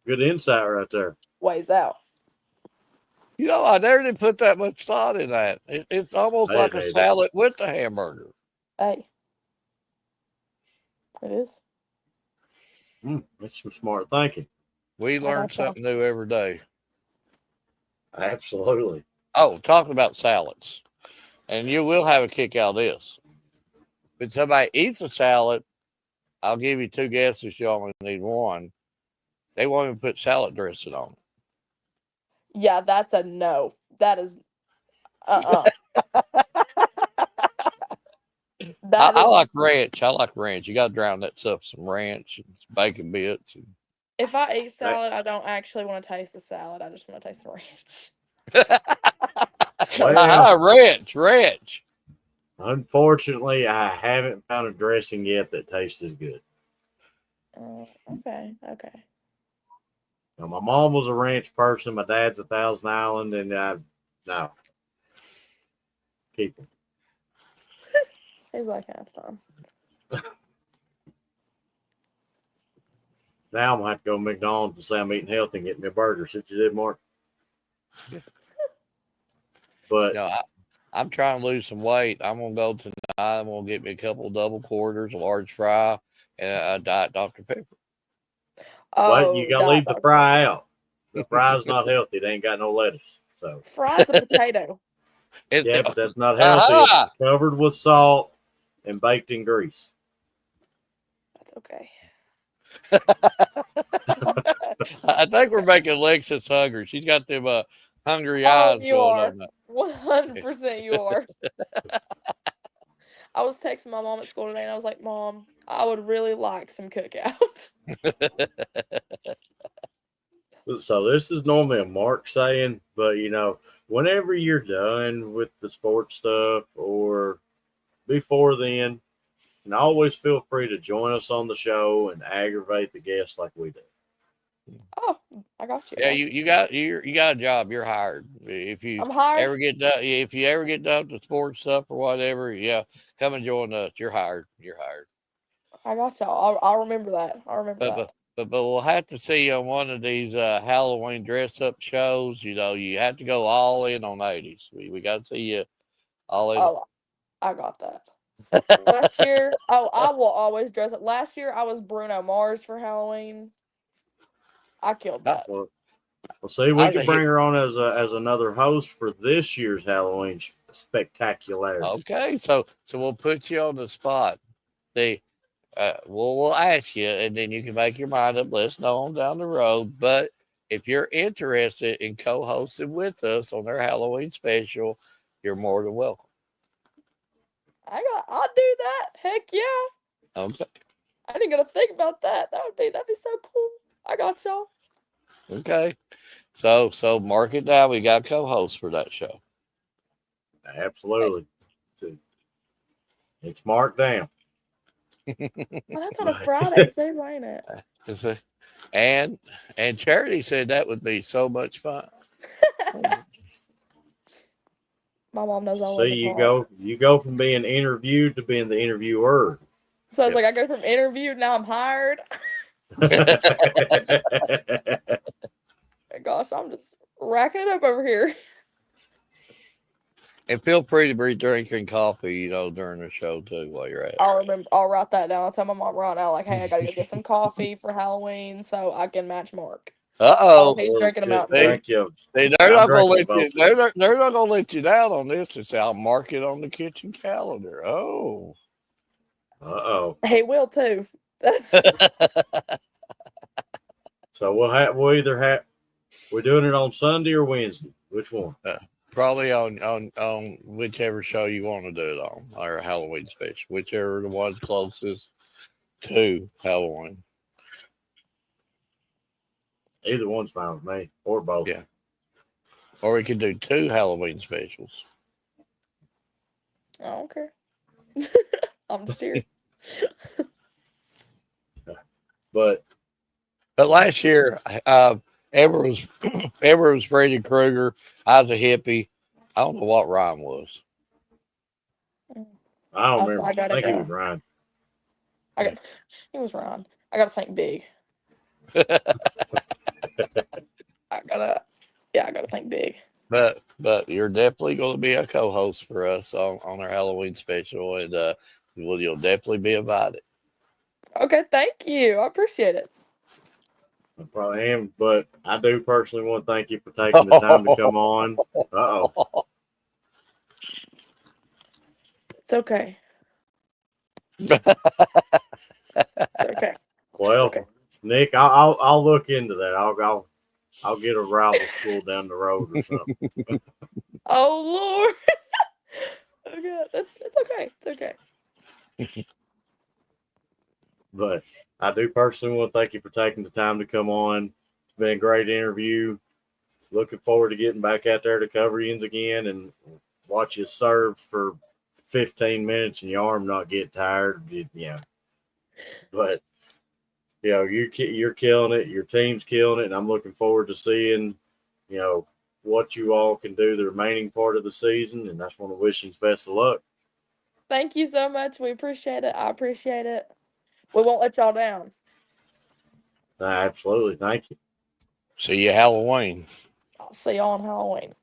Good insight right there. Ways out. I never did put that much thought in that. It's almost like a salad with the hamburger. Hey, it is. That's some smart thinking. We learn something new every day. Absolutely. Oh, talking about salads. And you will have a kick out of this. When somebody eats a salad, I'll give you 2 guesses. You only need one. They won't even put salad dressing on it. Yeah, that's a no. That is, uh-uh. I like ranch. I like ranch. You got to drown that stuff with some ranch and some bacon bits. If I eat salad, I don't actually want to taste the salad. I just want to taste the ranch. Ranch. Unfortunately, I haven't found a dressing yet that tastes as good. Okay. Now, my mom was a ranch person. My dad's a Thousand Island, and no. Keep them. He's like, that's fine. Now I'm going to have to go to McDonald's and say I'm eating healthy and get me a burger. See what you did, Mark? But I'm trying to lose some weight. I'm going to go tonight. I'm going to get me a couple double quarters, a large fry, and a Diet Dr. Pepper. But you got to leave the fry out. The fry's not healthy. They ain't got no lettuce. So fry's a potato. Yeah, but that's not healthy. It's covered with salt and baked in grease. That's okay. I think we're making Alexis hungry. She's got them hungry eyes you going are. on that. 100% you are. I was texting my mom at school today and I was like, Mom, I would really like some cookout. So this is normally a Mark saying, but whenever you're done with the sports stuff or before then, and always feel free to join us on the show and aggravate the guests like we do. Oh, I got you. Yeah, you got a job. You're hired. If you I'm hired. ever get done, if you ever get done with the sports stuff or whatever, yeah, come and join us. You're hired. I got y'all. I'll remember that. But we'll have to see you on one of these Halloween dress up shows. You have to go all in on 80s. We got to see you all in. Oh, I got that. Last year, I will always dress up. Last year, I was Bruno Mars for Halloween. I killed that. Well, see, we could bring her on as another host for this year's Halloween spectacular. Okay, so we'll put you on the spot. We'll ask you, and then you can make your mind up. Let us know on down the road. But if you're interested in co-hosting with us on their Halloween special, you're more than welcome. I'll do that. Heck yeah. Okay. I didn't gotta think about that. That'd be so cool. I got y'all. Okay. So mark it down. We got co-hosts for that show. Absolutely. It's marked down. Oh, that's on a Friday too, ain't it? And Charity said that would be so much fun. My mom knows I love See, to talk. you go from being interviewed to being the interviewer. So it's like I go from interviewed, now I'm hired. Gosh, I'm just racking it up over here. And feel free to be drinking coffee, during the show too while you're at it. I'll write that down. I'll tell my mom right now, like, hey, I gotta go get some coffee for Halloween so I can match Mark. Uh-oh. He's drinking a Mountain Dew. Thank you. They're not gonna let you. They're not gonna let you down on this. And say I'll mark it on the kitchen calendar. Oh. He will too. So we'll either have we're doing it on Sunday or Wednesday. Which one? Probably on whichever show you want to do it on, or Halloween special, whichever the one's closest to Halloween. Either one's fine with me, or both. Yeah. Or we could do 2 Halloween specials. I don't care. I'm just here. But last year, Ever was Freddy Krueger. I was a hippie. I don't know what Ryan was. I don't remember. I think he was Ryan. He was Ryan. I gotta think big. I gotta think big. But you're definitely going to be a co-host for us on our Halloween special, and you'll definitely be invited. Okay, thank you. I appreciate it. I probably am, but I do personally want to thank you for taking the time to come on. It's okay. It's okay. Well, it's okay. Nick, I'll look into that. I'll get a rival school down the road or something. Oh Lord. Okay, it's okay. It's okay. But I do personally want to thank you for taking the time to come on. It's been a great interview. Looking forward to getting back out there to cover yins again and watch you serve for 15 minutes and your arm not get tired. But you're killing it. Your team's killing it, and I'm looking forward to seeing what you all can do the remaining part of the season. And I just want to wish you the best of luck. Thank you so much. We appreciate it. I appreciate it. We won't let y'all down. Absolutely. Thank you. See you Halloween. I'll see y'all on Halloween.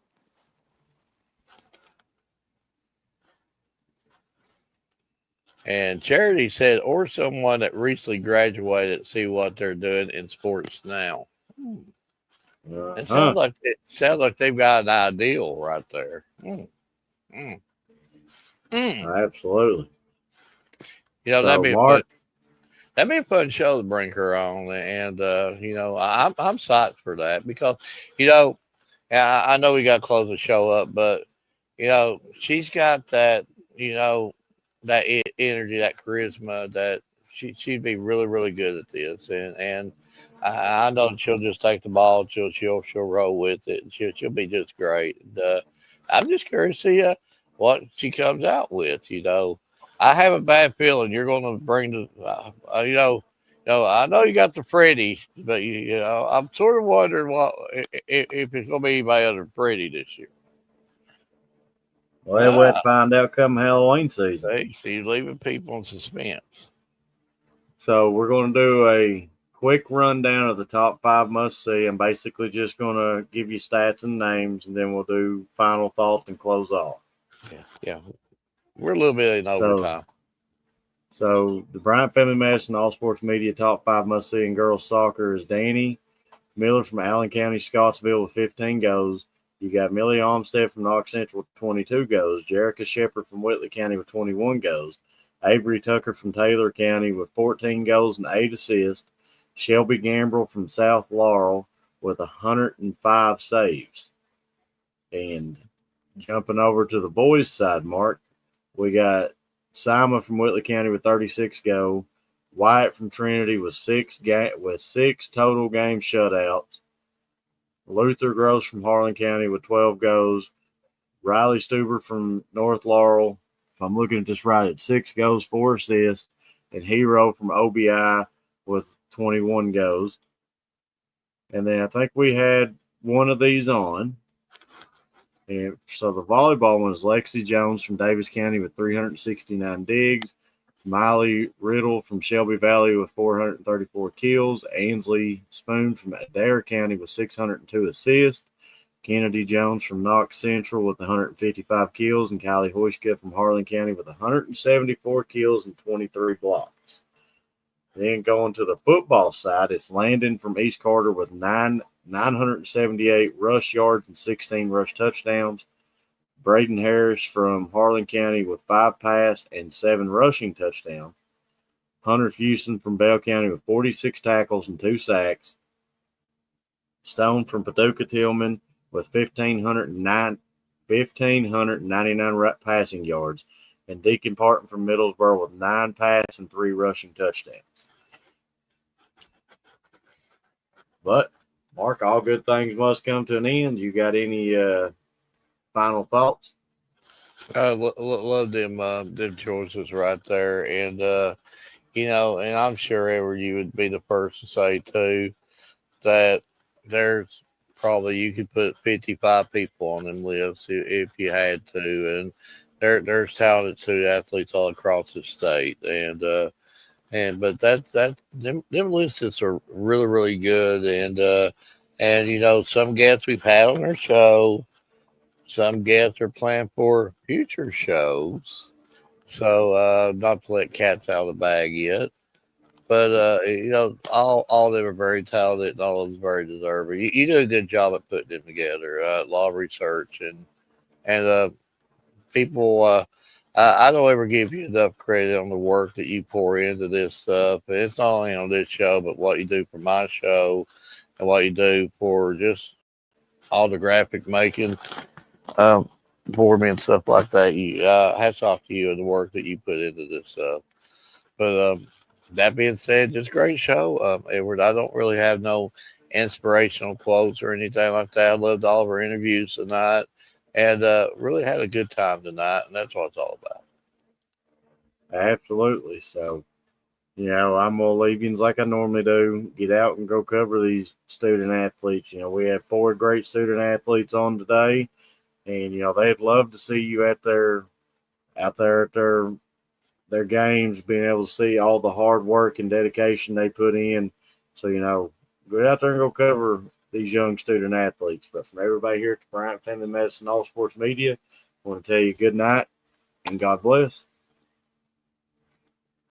And Charity said, or someone that recently graduated, see what they're doing in sports now. It sounds like they've got an ideal right there. Absolutely. That'd be Mark. That'd be a fun show to bring her on, and I'm psyched for that because I know we got to close the show up, but she's got that that energy, that charisma, that she'd be really, really good at this, and I know she'll just take the ball, she'll roll with it, she'll be just great. And, I'm just curious to see what she comes out with. I have a bad feeling you're going to bring the, I know you got the Freddie, but I'm sort of wondering if it's going to be anybody other than Freddie this year. Well, we'll find out come Halloween season. See, leaving people in suspense. So we're going to do a quick rundown of the top 5 must-see. I'm basically just going to give you stats and names, and then we'll do final thoughts and close off. Yeah. We're a little bit in overtime. So the Bryant Family Medicine All Sports Media top 5 must-see in girls soccer is Danny Miller from Allen County, Scottsville with 15 goals. You got Millie Olmstead from Knox Central with 22 goals. Jerica Shepard from Whitley County with 21 goals. Avery Tucker from Taylor County with 14 goals and 8 assists. Shelby Gambrell from South Laurel with 105 saves. And jumping over to the boys' side, Mark, we got Simon from Whitley County with 36 goals. Wyatt from Trinity with six total game shutouts. Luther Gross from Harlan County with 12 goals. Riley Stuber from North Laurel, if I'm looking at this right, at 6 goals, 4 assists. And Hero from OBI with 21 goals. And then I think we had one of these on. And so the volleyball one is Lexi Jones from Davis County with 369 digs. Miley Riddle from Shelby Valley with 434 kills. Ainsley Spoon from Adair County with 602 assists. Kennedy Jones from Knox Central with 155 kills. And Kylie Hoyska from Harlan County with 174 kills and 23 blocks. Then going to the football side, it's Landon from East Carter with 978 rush yards and 16 rush touchdowns. Braden Harris from Harlan County with 5 pass and 7 rushing touchdowns. Hunter Fuson from Bell County with 46 tackles and 2 sacks. Stone from Paducah Tillman with 1,599 passing yards. And Deacon Parton from Middlesboro with 9 pass and 3 rushing touchdowns. But, Mark, all good things must come to an end. You got any final thoughts? Love them choices right there. And, and I'm sure Edward, you would be the first to say, too, that there's probably you could put 55 people on them lists if you had to. And there's talented student athletes all across the state. But them lists are really, really good. And some guests we've had on our show, some guests are planned for future shows. So not to let cats out of the bag yet. But all of them are very talented and all of them very deserving. You do a good job at putting them together. A lot of research and people. I don't ever give you enough credit on the work that you pour into this stuff. And it's not only on this show, but what you do for my show and what you do for just all the graphic making for me and stuff like that. Hats off to you and the work that you put into this stuff. But that being said, just great show, Edward. I don't really have no inspirational quotes or anything like that. I loved all of our interviews tonight. And really had a good time tonight, and that's what it's all about. Absolutely. So, I'm going to leave you like I normally do. Get out and go cover these student athletes. We had 4 great student athletes on today, and, they'd love to see you out there at their games, being able to see all the hard work and dedication they put in. So, go out there and go cover these young student athletes. But from everybody here at the Bryant Family Medicine All Sports Media, I want to tell you good night and God bless.